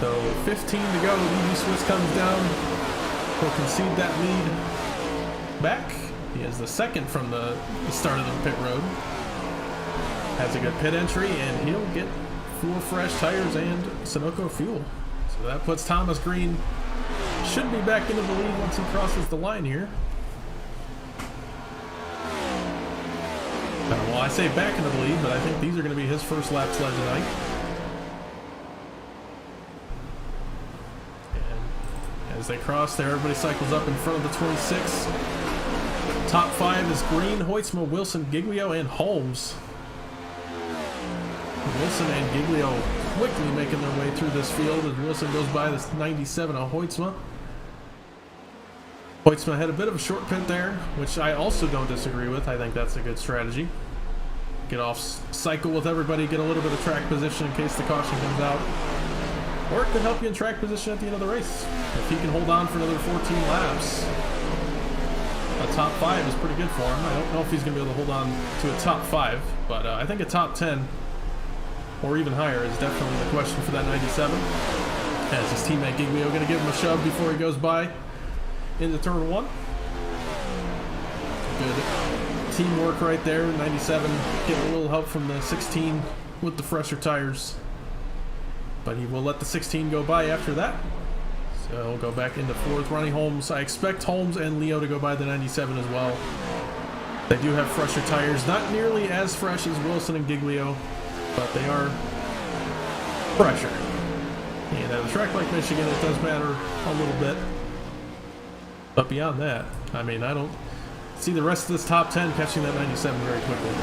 So 15 to go, DG Swiss comes down. He'll concede that lead back. He is the second from the start of the pit road. Has a good pit entry, and he'll get 4 fresh tires and Sunoco fuel. So that puts Thomas Green, should be back into the lead once he crosses the line here. Well, I say back into the lead, but I think these are going to be his first laps led tonight. And as they cross there, everybody cycles up in front of the 26. Top 5 is Green, Hoytsma, Wilson, Giglio, and Holmes. Wilson and Giglio quickly making their way through this field as Wilson goes by this 97 of Hoytsma. Hoytsma had a bit of a short pit there, which I also don't disagree with. I think that's a good strategy. Get off cycle with everybody, get a little bit of track position in case the caution comes out. Or it could help you in track position at the end of the race. If he can hold on for another 14 laps, a top 5 is pretty good for him. I don't know if he's going to be able to hold on to a top 5, but I think a top 10 or even higher is definitely the question for that 97. As his teammate Giglio going to give him a shove before he goes by into turn 1. Good teamwork right there. 97 getting a little help from the 16 with the fresher tires. But he will let the 16 go by after that. So he'll go back into 4th. Ronnie Holmes, I expect Holmes and Leo to go by the 97 as well. They do have fresher tires. Not nearly as fresh as Wilson and Giglio, but they are fresher. And at a track like Michigan, it does matter a little bit. But beyond that, I mean, I don't see the rest of this top 10 catching that 97 very quickly.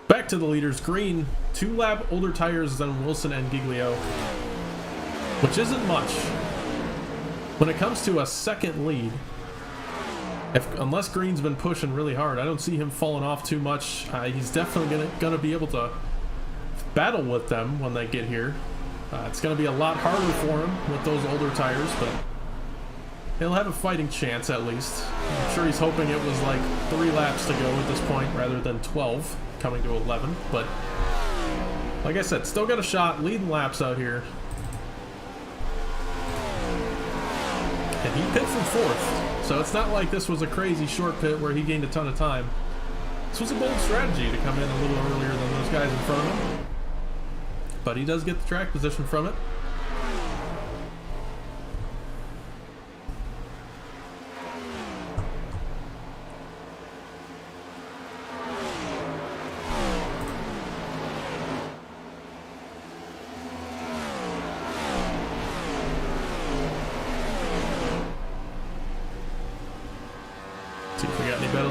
Back to the leaders. Green, 2 lap older tires than Wilson and Giglio, which isn't much. When it comes to a second lead, unless Green's been pushing really hard, I don't see him falling off too much. He's definitely gonna be able to battle with them when they get here. It's gonna be a lot harder for him with those older tires, but he'll have a fighting chance at least. I'm sure he's hoping it was like 3 laps to go at this point rather than 12 coming to 11. But like I said, still got a shot, leading laps out here. And he pit from 4th. So it's not like this was a crazy short pit where he gained a ton of time. This was a bold strategy to come in a little earlier than those guys in front of him. But he does get the track position from it.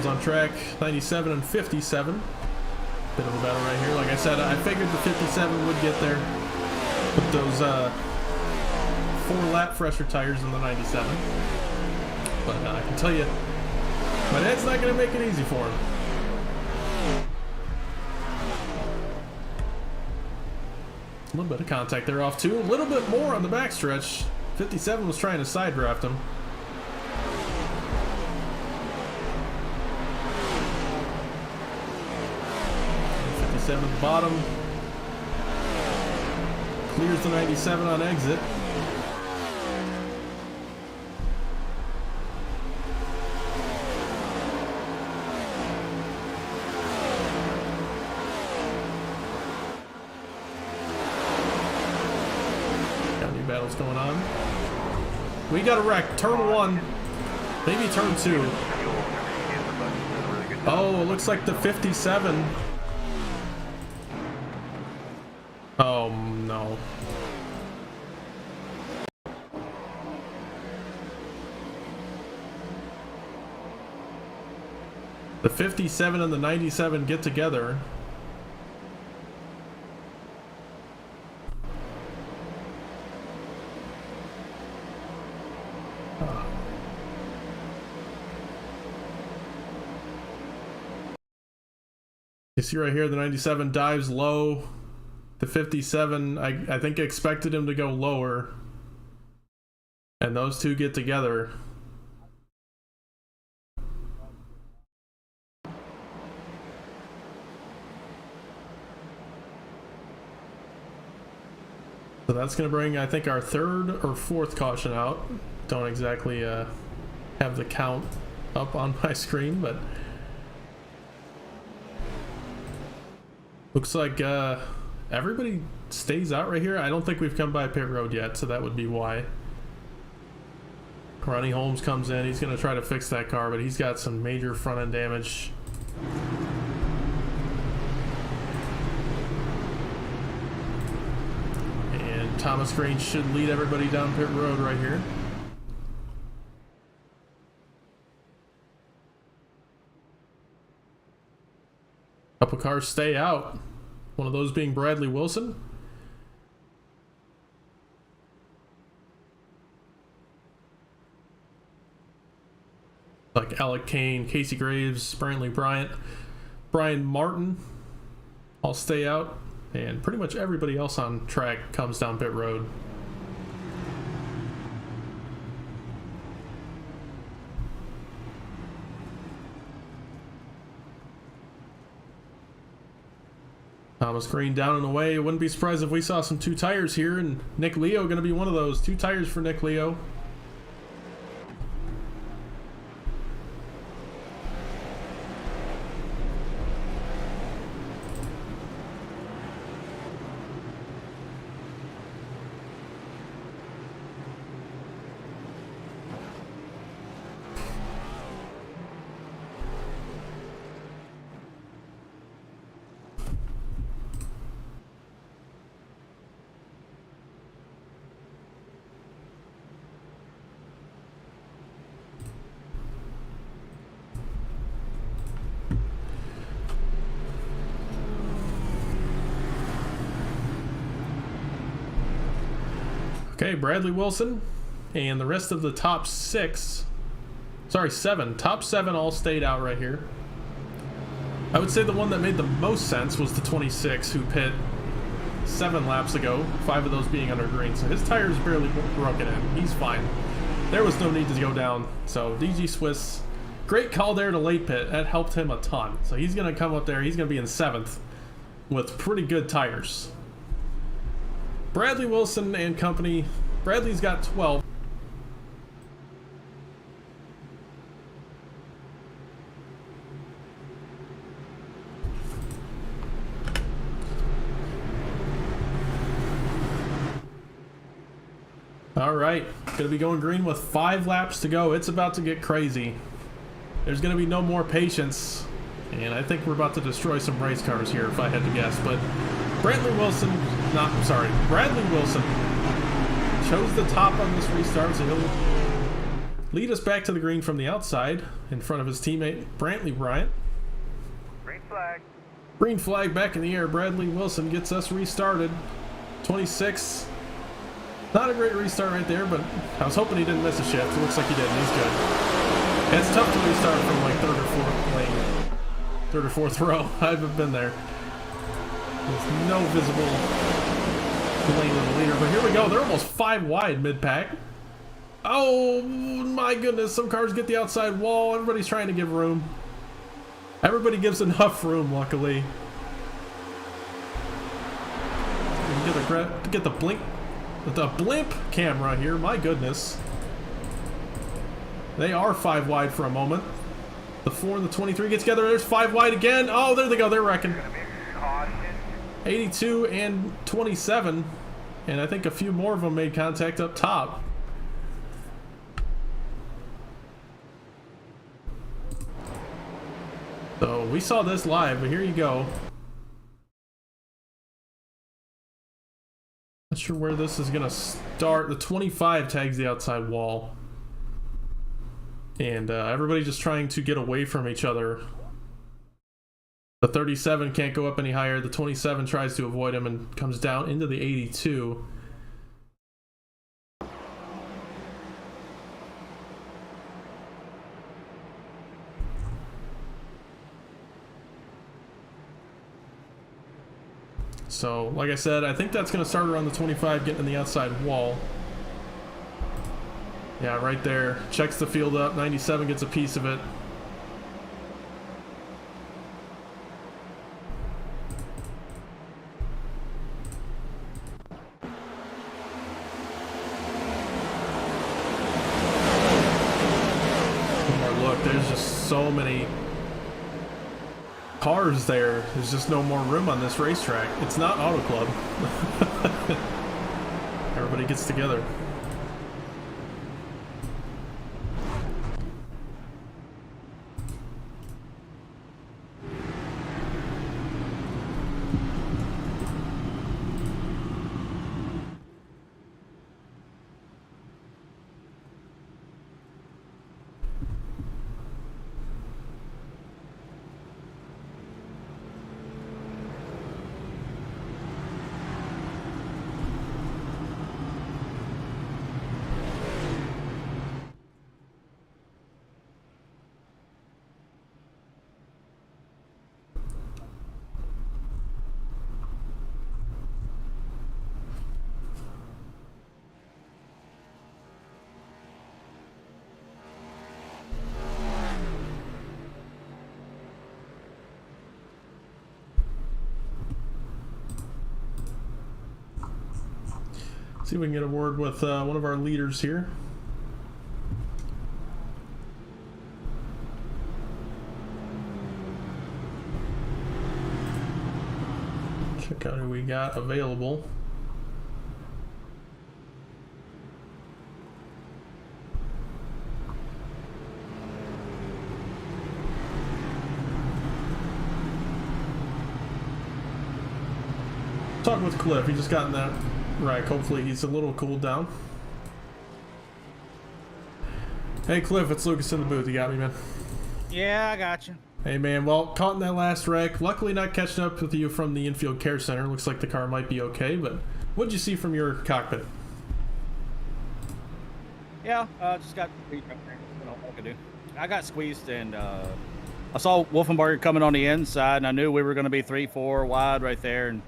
On track, 97 and 57. Bit of a battle right here. Like I said, I figured the 57 would get there with those 4-lap fresher tires in the 97. But I can tell you, my dad's not going to make it easy for him. A little bit of contact there off 2. A little bit more on the backstretch. 57 was trying to side draft him. 97 bottom, clears the 97 on exit. Got new battles going on. We got a wreck. Turn 1, maybe turn 2. Oh, it looks like the 57. Oh, no. The 57 and the 97 get together. You see right here, the 97 dives low. The 57, I think expected him to go lower. And those two get together. that's going to bring, I think, our third or fourth caution out. Don't exactly have the count up on my screen, but looks like everybody stays out right here. I don't think we've come by pit road yet, so that would be why. Ronnie Holmes comes in. He's going to try to fix that car, but he's got some major front end damage. And Thomas Green should lead everybody down pit road right here. Couple cars stay out. One of those being Bradley Wilson. Like Alec Kane, Casey Graves, Brantley Bryant, Brian Martin all stay out, and pretty much everybody else on track comes down pit road. Thomas Green down and away. Wouldn't be surprised if we saw some two tires here, and Nick Leo going to be one of those. Two tires for Nick Leo. Okay, Bradley Wilson and the rest of the top seven. Top seven all stayed out right here. I would say the one that made the most sense was the 26 who pit 7 laps ago, 5 of those being under green. So his tires barely broken in. He's fine. There was no need to go down. So DG Swiss, great call there to late pit. That helped him a ton. So he's going to come up there. He's going to be in 7th with pretty good tires. Bradley Wilson and company. Bradley's got 12. All right, gonna be going green with 5 laps to go. It's about to get crazy. There's gonna be no more patience, and I think we're about to destroy some race cars here if I had to guess, but Bradley Wilson chose the top on this restart, so he'll lead us back to the green from the outside in front of his teammate Brantley Bryant. Green flag. Green flag back in the air. Bradley Wilson gets us restarted. 26. Not a great restart right there, but I was hoping he didn't miss a shift. It looks like he didn't. He's good. And it's tough to restart from like third or fourth row. I haven't been there. There's no visible lane of the leader, but here we go. They're almost 5 wide mid-pack. Oh my goodness, some cars get the outside wall. Everybody's trying to give room. Everybody gives enough room, luckily. Get the blimp camera here, my goodness. They are 5 wide for a moment. The 4 and the 23 get together. There's 5 wide again. Oh, there they go. They're wrecking. 82 and 27, and I think a few more of them made contact up top. So we saw this live, but here you go. Not sure where this is gonna start. The 25 tags the outside wall, and everybody just trying to get away from each other. The 37 can't go up any higher. The 27 tries to avoid him and comes down into the 82. So, like I said, I think that's going to start around the 25, getting in the outside wall. Yeah, right there. Checks the field up. 97 gets a piece of it. look, there's just so many cars there. There's just no more room on this racetrack. It's not Auto Club. Everybody gets together. See if we can get a word with one of our leaders here. Check out who we got available. Talk with Cliff. He just got in that wreck. Hopefully he's a little cooled down. Hey Cliff, it's Lucas in the booth. You got me, man? Yeah, I got you. Hey man, well, caught in that last wreck. Luckily not catching up with you from the infield care center. Looks like the car might be okay, but what'd you see from your cockpit? Yeah, just got squeezed up there. That's all I could do. I got squeezed, and I saw Wolfenbarger coming on the inside, and I knew we were going to be 3-4 wide right there, and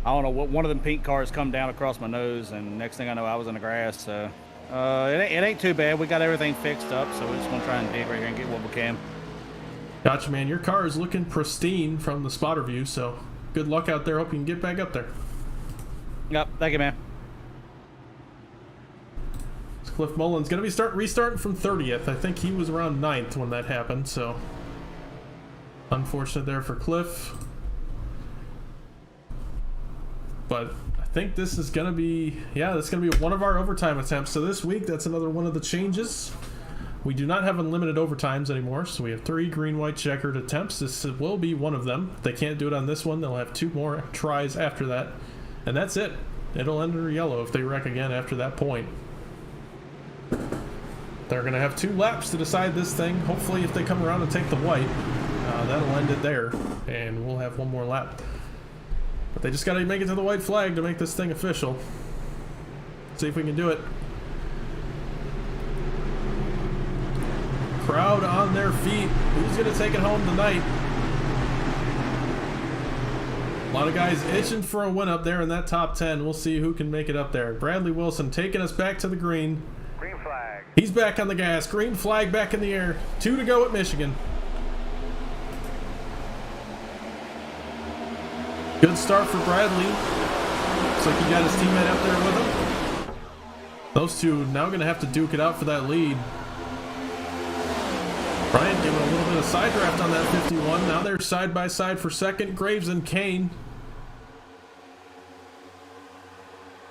I don't know what, one of them pink cars come down across my nose, and next thing I know, I was in the grass. So it ain't too bad. We got everything fixed up, so we're just gonna try and dig right here and get what we can. Gotcha, man. Your car is looking pristine from the spotter view, so good luck out there. Hope you can get back up there. Yep, thank you, man. Cliff Mullen's gonna be restarting from 30th. I think he was around 9th when that happened, so unfortunate there for Cliff. But I think this is gonna be, yeah, that's gonna be one of our overtime attempts. So this week, that's another one of the changes. We do not have unlimited overtimes anymore, so we have 3 green, white, checkered attempts. This will be one of them. If they can't do it on this one, they'll have 2 more tries after that, and that's it. It'll end in yellow if they wreck again after that point. They're gonna have 2 laps to decide this thing. Hopefully, if they come around and take the white, that'll end it there, and we'll have 1 more lap. But they just gotta make it to the white flag to make this thing official. See if we can do it. Crowd on their feet. Who's gonna take it home tonight? A lot of guys itching for a win up there in that top 10. We'll see who can make it up there. Bradley Wilson taking us back to the green. Green flag. He's back on the gas. Green flag back in the air. 2 to go at Michigan. Good start for Bradley. Looks like he got his teammate up there with him. Those two now going to have to duke it out for that lead. Bryant giving a little bit of side draft on that 51. Now they're side by side for second. Graves and Kane.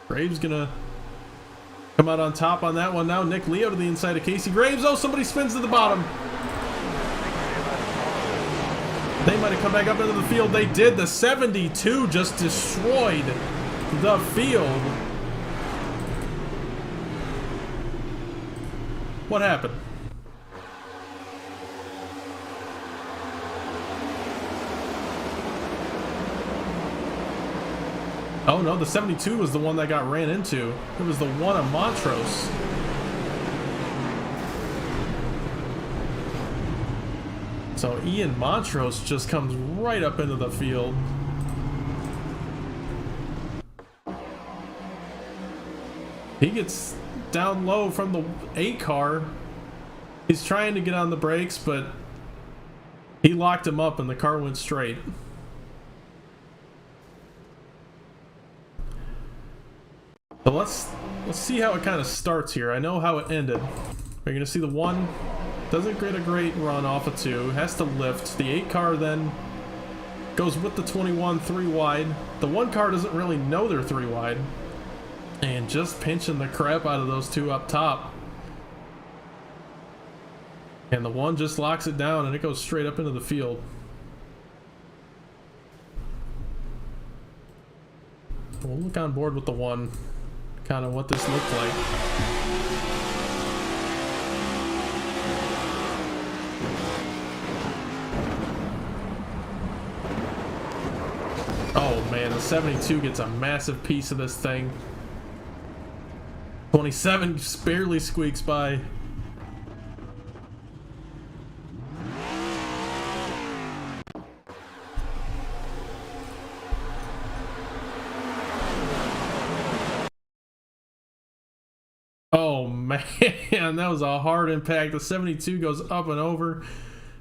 Graves going to come out on top on that one. Now Nick Leo to the inside of Casey Graves. Oh, somebody spins to the bottom. They might have come back up into the field. They did. The 72 just destroyed the field. What happened? Oh no, the 72 was the one that got ran into. It was the one on Montrose. So Ian Montrose just comes right up into the field. He gets down low from the 8 car. He's trying to get on the brakes, but he locked him up and the car went straight. So let's see how it kind of starts here. I know how it ended. We're going to see the 1, Doesn't get a great run off of 2. Has to lift. The 8 car then goes with the 21 3 wide. The 1 car doesn't really know they're 3 wide. And just pinching the crap out of those 2 up top. And the 1 just locks it down and it goes straight up into the field. We'll look on board with the 1, kind of what this looked like. Oh man, the 72 gets a massive piece of this thing. 27 just barely squeaks by. Oh man, that was a hard impact. The 72 goes up and over.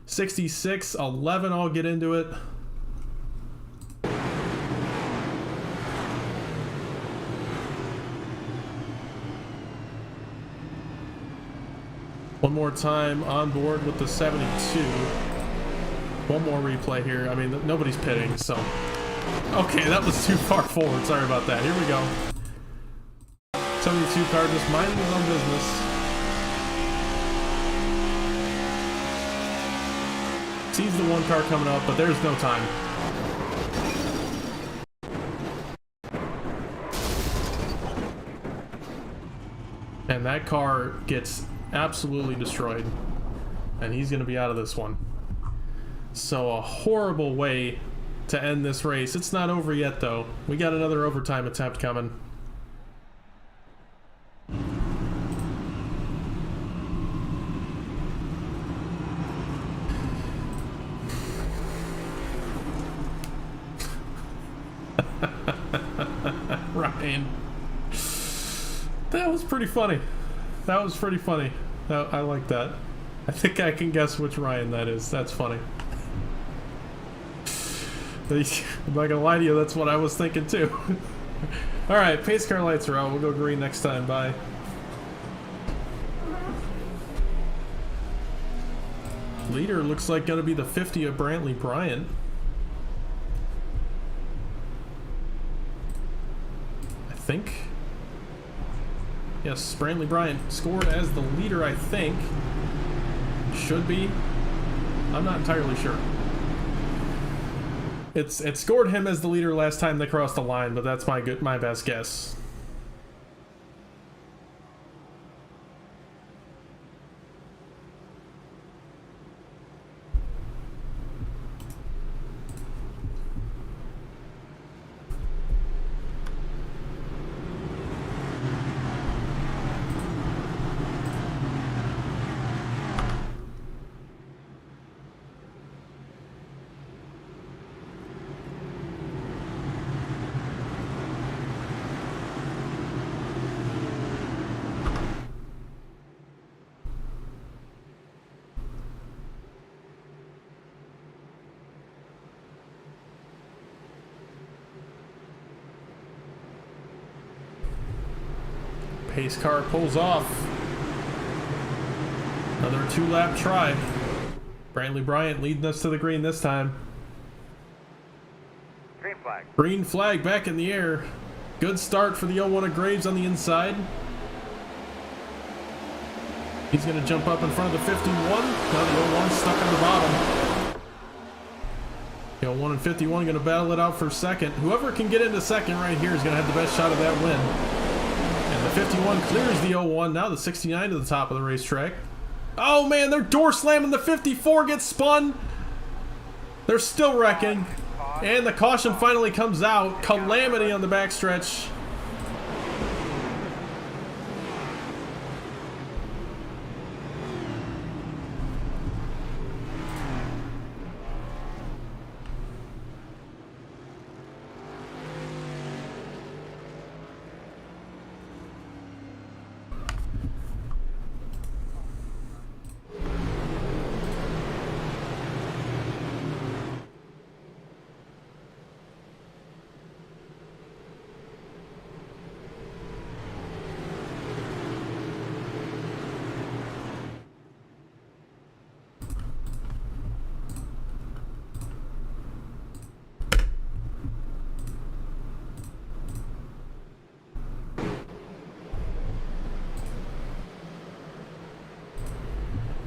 66, 11, I'll get into it. One more time on board with the 72. One more replay here. I mean, nobody's pitting, so. Okay, that was too far forward. Sorry about that. Here we go. 72 car just minding his own business. Sees the 1 car coming up, but there's no time. And that car gets absolutely destroyed. And he's going to be out of this one. So a horrible way to end this race. It's not over yet, though. We got another overtime attempt coming. Ryan. That was pretty funny. That was pretty funny. I like that. I think I can guess which Ryan that is. That's funny. I'm not gonna lie to you, that's what I was thinking too. Alright, pace car lights are out. We'll go green next time. Bye. Leader looks like gonna be the 50 of Brantley Bryant. I think. Yes, Brantley Bryant scored as the leader, I think. Should be. I'm not entirely sure. It scored him as the leader last time they crossed the line, but that's my best guess. Pace car pulls off. Another 2-lap try. Brantley Bryant leading us to the green this time. Green flag. Green flag back in the air. Good start for the 01 of Graves on the inside. He's going to jump up in front of the 51. Now the 01 stuck on the bottom. The 01 and 51 going to battle it out for second. Whoever can get into second right here is going to have the best shot of that win. And the 51 clears the 01. Now the 69 to the top of the racetrack. Oh man, they're door slamming. The 54 gets spun. They're still wrecking. And the caution finally comes out. Calamity on the backstretch.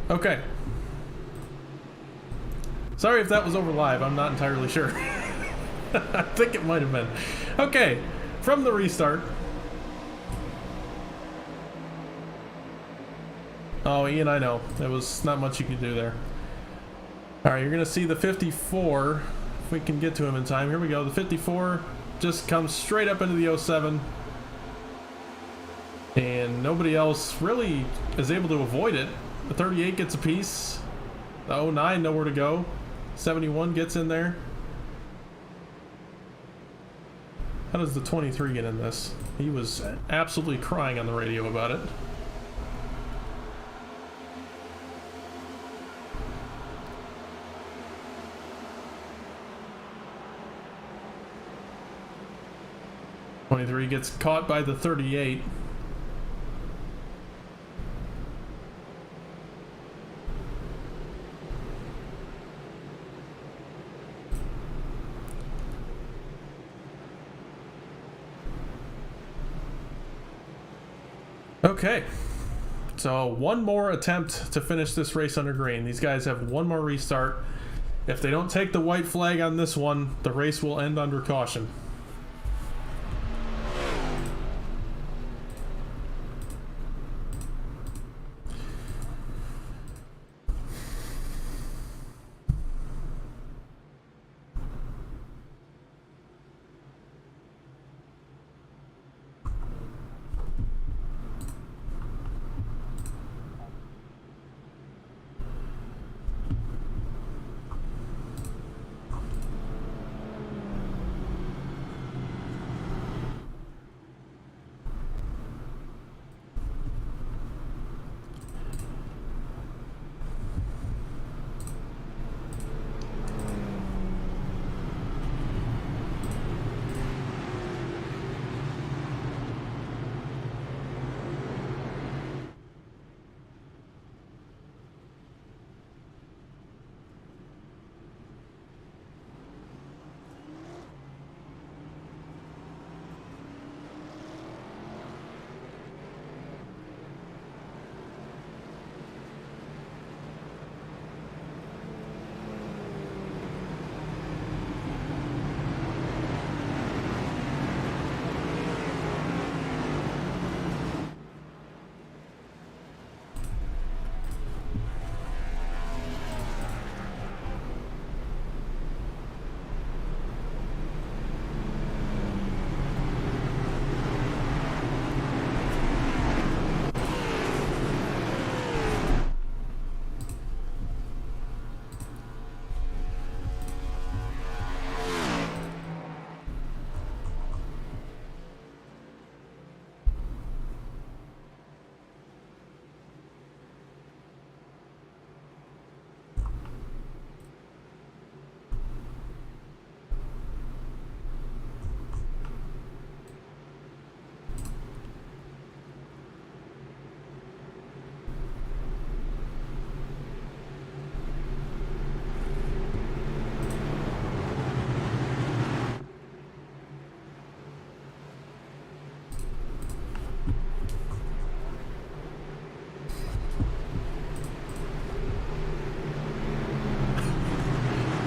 Okay. Sorry if that was over live. I'm not entirely sure. I think it might have been. Okay. From the restart. Oh, Ian, I know. There was not much you could do there. Alright, you're going to see the 54. If we can get to him in time. Here we go. The 54 just comes straight up into the 07. And nobody else really is able to avoid it. The 38 gets a piece. The 09 nowhere to go. 71 gets in there. How does the 23 get in this? He was absolutely crying on the radio about it. Gets caught by the 38. Okay, so one more attempt to finish this race under green. These guys have one more restart. If they don't take the white flag on this one, the race will end under caution.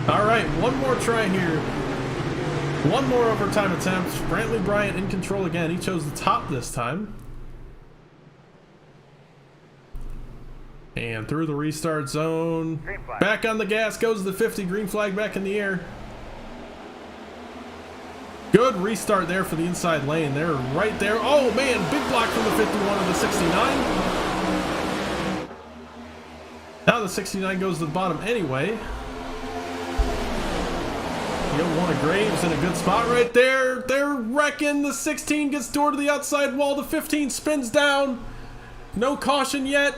All right, one more try here. One more overtime attempt. Brantley Bryant in control again. He chose the top this time. And through the restart zone. Back on the gas goes the 50. Green flag back in the air. Good restart there for the inside lane. They're right there. Oh, man. Big block from the 51 and the 69. Now the 69 goes to the bottom anyway. One of Graves in a good spot right there. They're wrecking. The 16 gets door to the outside wall. The 15 spins down. No caution yet.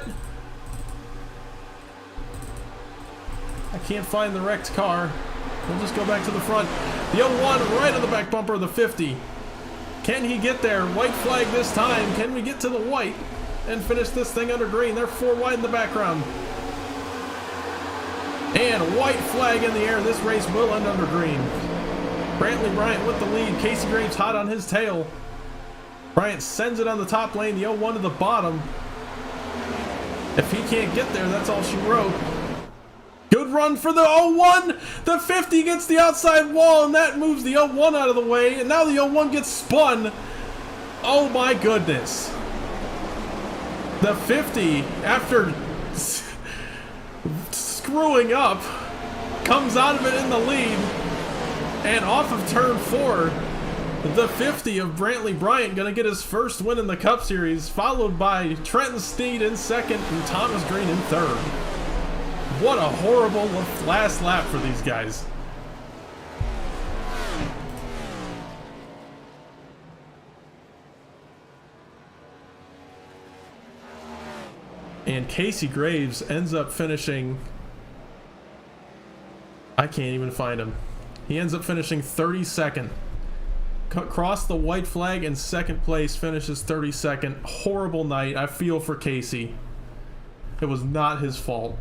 I can't find the wrecked car. We'll just go back to the front. The 01 right on the back bumper of the 50. Can he get there? White flag this time. Can we get to the white and finish this thing under green? They're 4 wide in the background. And a white flag in the air. This race will end under green. Brantley Bryant with the lead. Casey Graves hot on his tail. Bryant sends it on the top lane. The 01 to the bottom. If he can't get there, that's all she wrote. Good run for the 01. The 50 gets the outside wall, and that moves the 01 out of the way. And now the 01 gets spun. Oh my goodness. The 50, after screwing up, comes out of it in the lead. And off of turn 4, the 50 of Brantley Bryant going to get his first win in the Cup Series, followed by Trenton Sneed in second and Thomas Green in third. What a horrible last lap for these guys. And Casey Graves ends up finishing... I can't even find him. He ends up finishing 32nd. Crossed the white flag in second place, finishes 32nd. Horrible night. I feel for Casey. It was not his fault.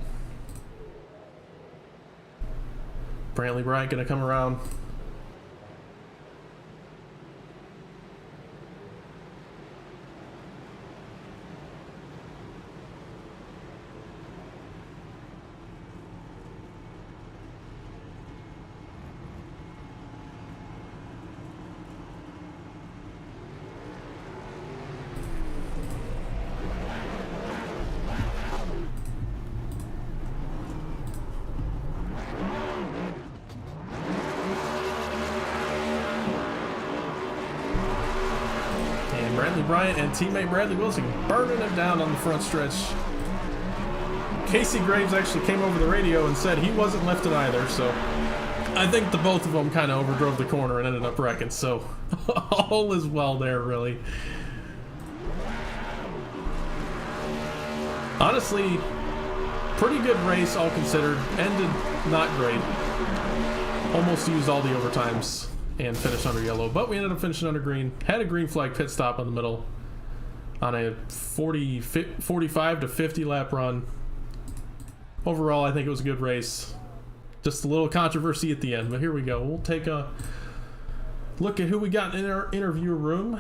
Brantley Bryant gonna come around. Brantley Bryant and teammate Bradley Wilson burning him down on the front stretch. Casey Graves actually came over the radio and said he wasn't lifted either, so I think the both of them kind of overdrove the corner and ended up wrecking, so all is well there, really. Honestly, pretty good race all considered. Ended not great. Almost used all the overtimes and finished under yellow, but we ended up finishing under green. Had a green flag pit stop in the middle on a 45 to 50 lap run. Overall, I think it was a good race. Just a little controversy at the end, but here we go. We'll take a look at who we got in our interview room.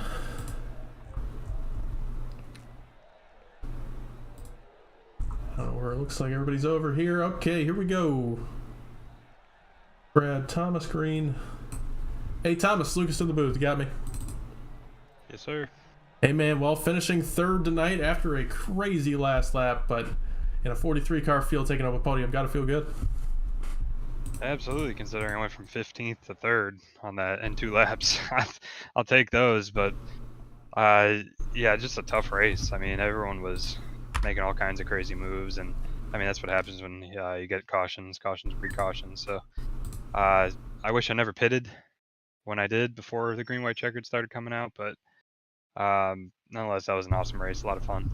I don't know where it looks like everybody's over here. Okay, here we go. Brad, Thomas Green. Hey Thomas, Lucas in the booth, you got me? Yes, sir. Hey man, well, finishing third tonight after a crazy last lap, but in a 43 car field taking up a podium, gotta feel good. Absolutely, considering I went from 15th to 3rd on that in 2 laps. I'll take those, but yeah, just a tough race. I mean, everyone was making all kinds of crazy moves, and I mean, that's what happens when you get cautions breed cautions. So I wish I never pitted when I did before the green white checkered started coming out, but nonetheless, that was an awesome race, a lot of fun.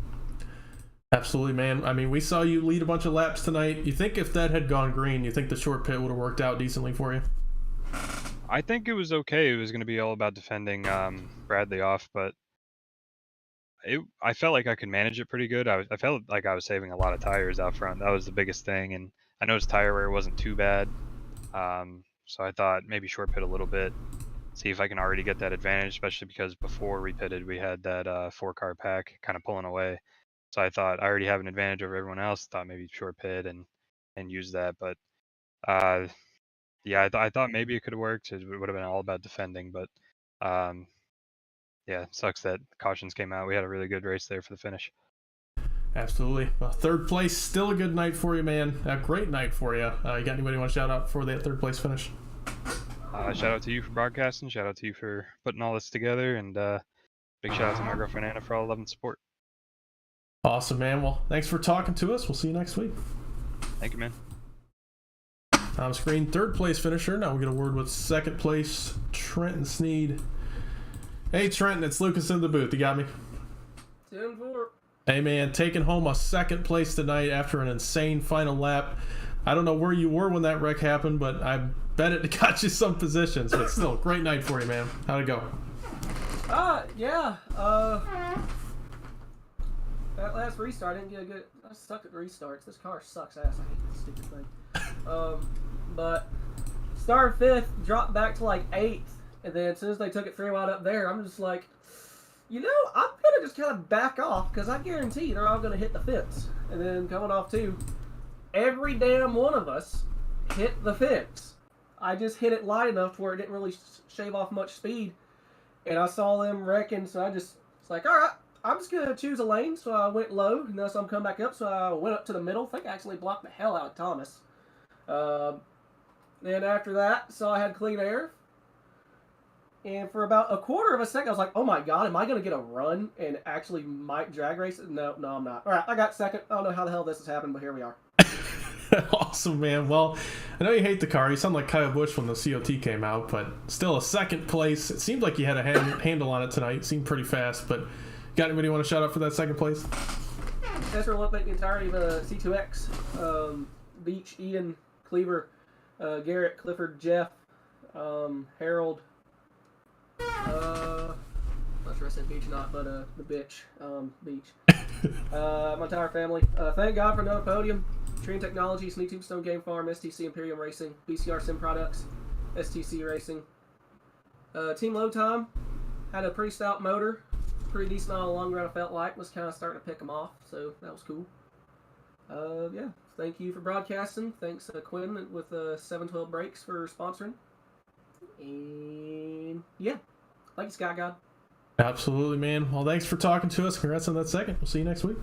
Absolutely, man. I mean, we saw you lead a bunch of laps tonight. You think if that had gone green, you think the short pit would have worked out decently for you? I think it was okay. It was going to be all about defending Bradley off, but I felt like I could manage it pretty good. I felt like I was saving a lot of tires out front. That was the biggest thing, and I noticed tire wear wasn't too bad. So I thought maybe short pit a little bit, see if I can already get that advantage, especially because before we pitted, we had that 4-car pack kind of pulling away. So I thought I already have an advantage over everyone else. Thought maybe short pit and use that, but yeah, I thought maybe it could have worked. It would have been all about defending, but yeah, it sucks that cautions came out. We had a really good race there for the finish. Absolutely. Well, third place, still a good night for you, man. A great night for you. You got anybody you want to shout out for that third place finish? Shout out to you for broadcasting. Shout out to you for putting all this together, and big shout out to my girlfriend Anna for all love and support. Awesome, man. Well, thanks for talking to us. We'll see you next week. Thank you, man. Thomas Green, third place finisher. Now we'll get a word with second place, Trenton Sneed. Hey, Trenton, it's Lucas in the booth. You got me? 10-4. Hey, man, taking home a second place tonight after an insane final lap. I don't know where you were when that wreck happened, but I bet it got you some positions. But still, great night for you, man. How'd it go? Yeah. That last restart, I didn't get a good... I suck at restarts. This car sucks ass. I hate this stupid thing. But started 5th, dropped back to like 8th, and then as soon as they took it 3 wide up there, I'm just like, you know, I'm gonna just kind of back off because I guarantee they're all gonna hit the fence. And then going off too, every damn one of us hit the fence. I just hit it light enough to where it didn't really shave off much speed. And I saw them wrecking, so I just, it's like, all right, I'm just going to choose a lane. So I went low, and then I saw them come back up, so I went up to the middle. I think I actually blocked the hell out of Thomas. Then after that, saw I had clean air. And for about a quarter of a second, I was like, oh my god, am I going to get a run and actually might drag race it? No, I'm not. All right, I got second. I don't know how the hell this has happened, but here we are. Awesome, man. Well, I know you hate the car. You sound like Kyle Busch when the COT came out, but still a second place. It seemed like you had a handle on it tonight. It seemed pretty fast, but got anybody want to shout out for that second place? Thanks for looking at the entirety of C2X. Beach, Ian, Cleaver, Garrett, Clifford, Jeff, Harold. Not sure I said beach or not, but the bitch, beach. My entire family. Thank God for another podium. Treen Technology, Sneak Tombstone Game Farm, STC Imperium Racing, BCR Sim Products, STC Racing. Team Low Time had a pretty stout motor, pretty decent on a long run. I felt like was kind of starting to pick them off, so that was cool. Yeah, thank you for broadcasting. Thanks Quinn with 712 Brakes for sponsoring. And yeah, thank you, Sky God. Absolutely, man. Well, thanks for talking to us. Congrats on that second. We'll see you next week.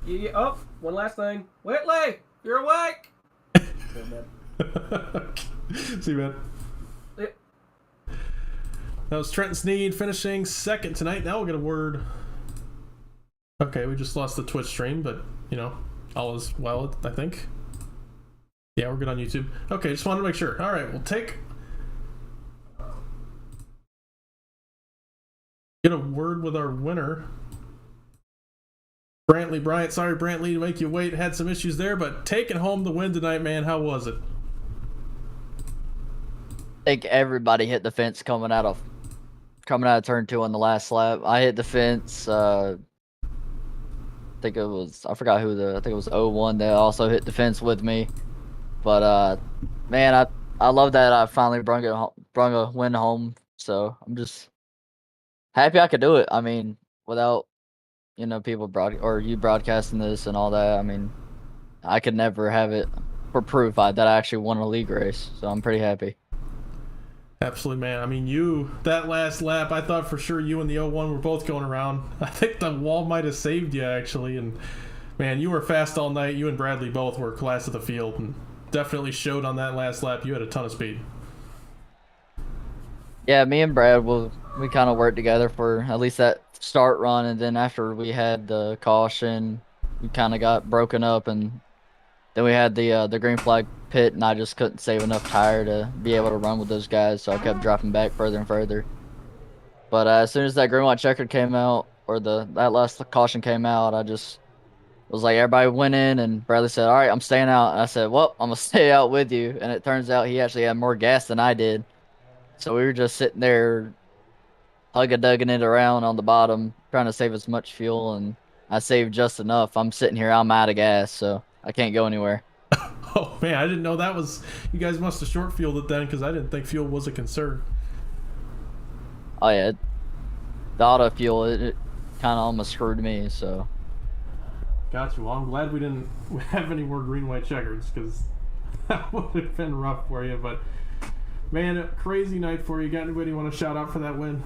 Yeah. Oh, one last thing. Whitley, you're awake. See you, man. Yeah. That was Trenton Sneed finishing second tonight. Now we'll get a word. Okay, we just lost the Twitch stream, but, you know, all is well, I think. Yeah, we're good on YouTube. Okay, just wanted to make sure. All right, we'll get a word with our winner. Brantley Bryant, sorry Brantley to make you wait, had some issues there, but taking home the win tonight, man. How was it? I think everybody hit the fence coming out of turn 2 on the last lap. I hit the fence. I think it was 01 that also hit the fence with me. But man, I love that I finally brung a win home. So I'm just happy I could do it. I mean, without people you broadcasting this and all that, I mean, I could never have it for proof that I actually won a league race. So I'm pretty happy. Absolutely, man. I mean, that last lap, I thought for sure you and the 01 were both going around. I think the wall might have saved you, actually. And, man, you were fast all night. You and Bradley both were class of the field and definitely showed on that last lap. You had a ton of speed. Yeah, me and Brad, we kind of worked together for at least that start run. And then after we had the caution, we kind of got broken up. And then we had the green flag pit, and I just couldn't save enough tire to be able to run with those guys, so I kept dropping back further and further. But as soon as that green white checkered came out, or that last caution came out, I just was like, everybody went in, and Bradley said, all right, I'm staying out. And I said, well, I'm going to stay out with you. And it turns out he actually had more gas than I did. So we were just sitting there hug-a-dugging it around on the bottom, trying to save as much fuel, and I saved just enough. I'm sitting here, I'm out of gas, so I can't go anywhere. Oh, man, I didn't know that was... You guys must have short-fueled it then, because I didn't think fuel was a concern. Oh, yeah. The auto fuel, it kind of almost screwed me, so... Gotcha. Well, I'm glad we didn't have any more green-white checkers, because that would have been rough for you. But, man, a crazy night for you. Got anybody want to shout out for that win?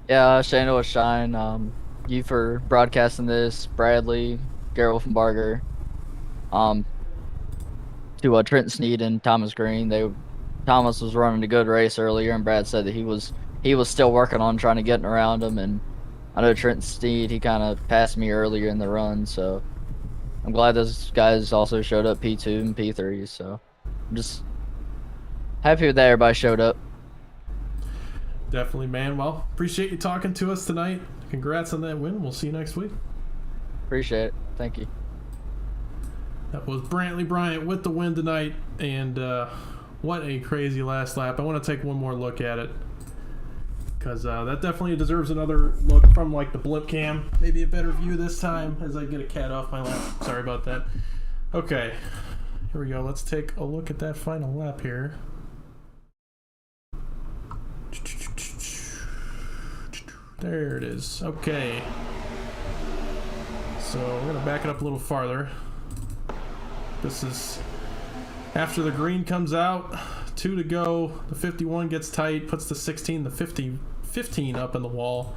Yeah, Shane was Shine. You for broadcasting this, Bradley, Garrett Wolfenbarger, to Trenton Sneed and Thomas Green. Thomas was running a good race earlier, and Brad said that he was still working on trying to get around him. And I know Trenton Sneed, he kind of passed me earlier in the run, so I'm glad those guys also showed up P2 and P3. So I'm just happy that everybody showed up. Definitely, man. Well, appreciate you talking to us tonight. Congrats on that win. We'll see you next week. Appreciate it. Thank you. That was Brantley Bryant with the win tonight, and what a crazy last lap. I want to take one more look at it, because that definitely deserves another look from like the blip cam. Maybe a better view this time as I get a cat off my lap. Sorry about that. Okay, here we go. Let's take a look at that final lap here. There it is. Okay. So we're going to back it up a little farther. This is after the green comes out. 2 to go. The 51 gets tight, puts the 16, the 15 up in the wall.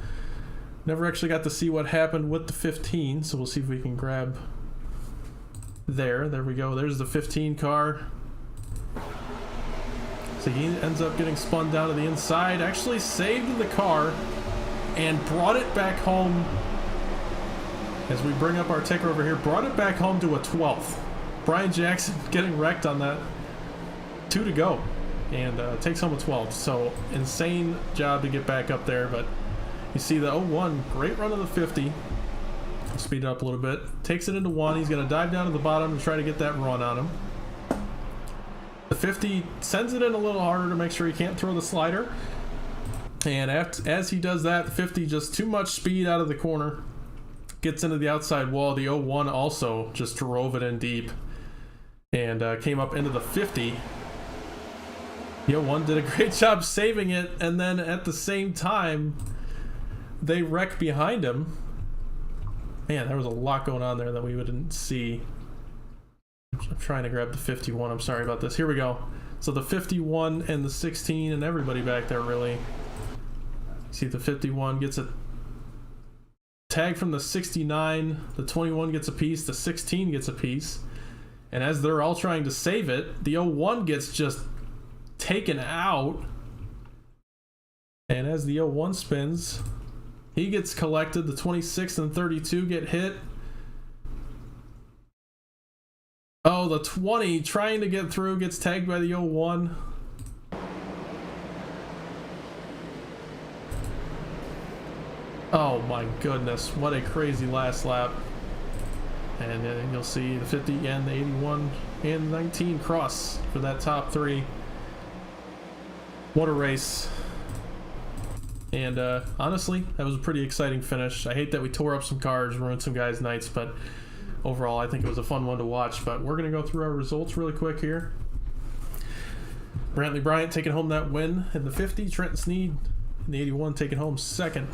Never actually got to see what happened with the 15, so we'll see if we can grab there. There we go. There's the 15 car. So he ends up getting spun down to the inside, actually saved the car and brought it back home. As we bring up our ticker over here, brought it back home to a 12th. Brian Jackson getting wrecked on that. 2 to go, and takes home a 12th. So insane job to get back up there, but you see the 01, great run of the 50. Speed it up a little bit. Takes it into 1. He's going to dive down to the bottom to try to get that run on him. The 50 sends it in a little harder to make sure he can't throw the slider. And as he does that, the 50 just too much speed out of the corner. Gets into the outside wall. The 01 also just drove it in deep and came up into the 50. The 01 did a great job saving it, and then at the same time, they wreck behind him. Man, there was a lot going on there that we didn't see. I'm trying to grab the 51. I'm sorry about this. Here we go. So the 51 and the 16 and everybody back there, really. See, the 51 gets a tag from the 69. The 21 gets a piece. The 16 gets a piece. And as they're all trying to save it, the 01 gets just taken out. And as the 01 spins, he gets collected. The 26 and 32 get hit. Oh, the 20 trying to get through gets tagged by the 01. Oh my goodness, what a crazy last lap. And then you'll see the 50 and the 81 and 19 cross for that top 3. What a race. And honestly, that was a pretty exciting finish. I hate that we tore up some cars, ruined some guys' nights, but overall I think it was a fun one to watch. But we're going to go through our results really quick here. Brantley Bryant taking home that win in the 50. Trenton Sneed in the 81 taking home 2nd.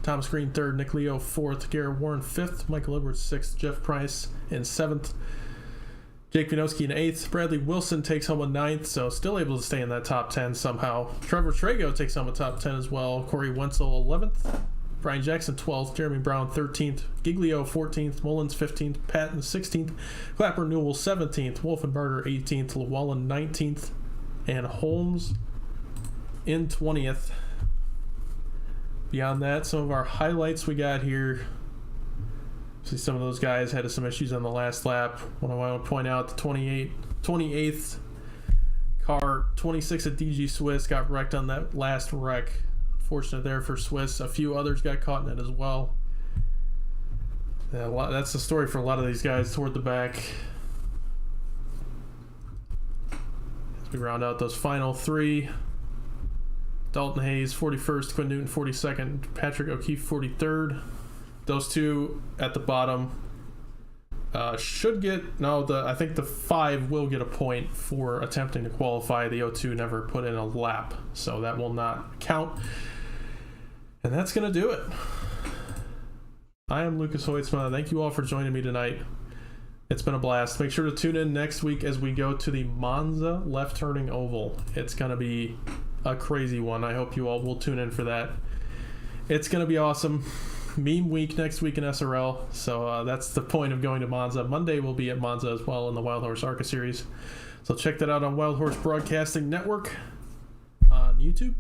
Thomas Green 3rd. Nick Leo 4th. Garrett Warren 5th. Michael Edwards 6th. Jeff Price in 7th. Jake Vinosky in 8th. Bradley Wilson takes home a 9th, so still able to stay in that top 10 somehow. Trevor Trago takes home a top 10 as well. Corey Wenzel 11th. Brian Jackson 12th. Jeremy Brown 13th. Giglio 14th. Mullins 15th. Patton 16th. Clapper Newell 17th. Wolfenbarger 18th. Llewellyn 19th. And Holmes in 20th. Beyond that, some of our highlights we got here. See, some of those guys had some issues on the last lap. What I want to point out, the 28th car, 26 at DG Swiss, got wrecked on that last wreck. Fortunate there for Swiss. A few others got caught in it as well. Yeah, that's the story for a lot of these guys toward the back. As we round out those final 3. Dalton Hayes 41st, Quinn Newton 42nd, Patrick O'Keefe 43rd. Those two at the bottom should get, I think the 5 will get a point for attempting to qualify. The 02 never put in a lap, so that will not count. And that's going to do it. I am Lucas Hoitzma. Thank you all for joining me tonight. It's been a blast. Make sure to tune in next week as we go to the Monza left turning oval. It's going to be a crazy one. I hope you all will tune in for that. It's going to be awesome. Meme week next week in SRL, so that's the point of going to Monza. Monday we'll be at Monza as well in the Wild Horse ARCA series, so check that out on Wild Horse Broadcasting Network on YouTube.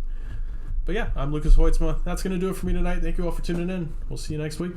But yeah, I'm Lucas Hoitzma. That's going to do it for me tonight. Thank you all for tuning in. We'll see you next week.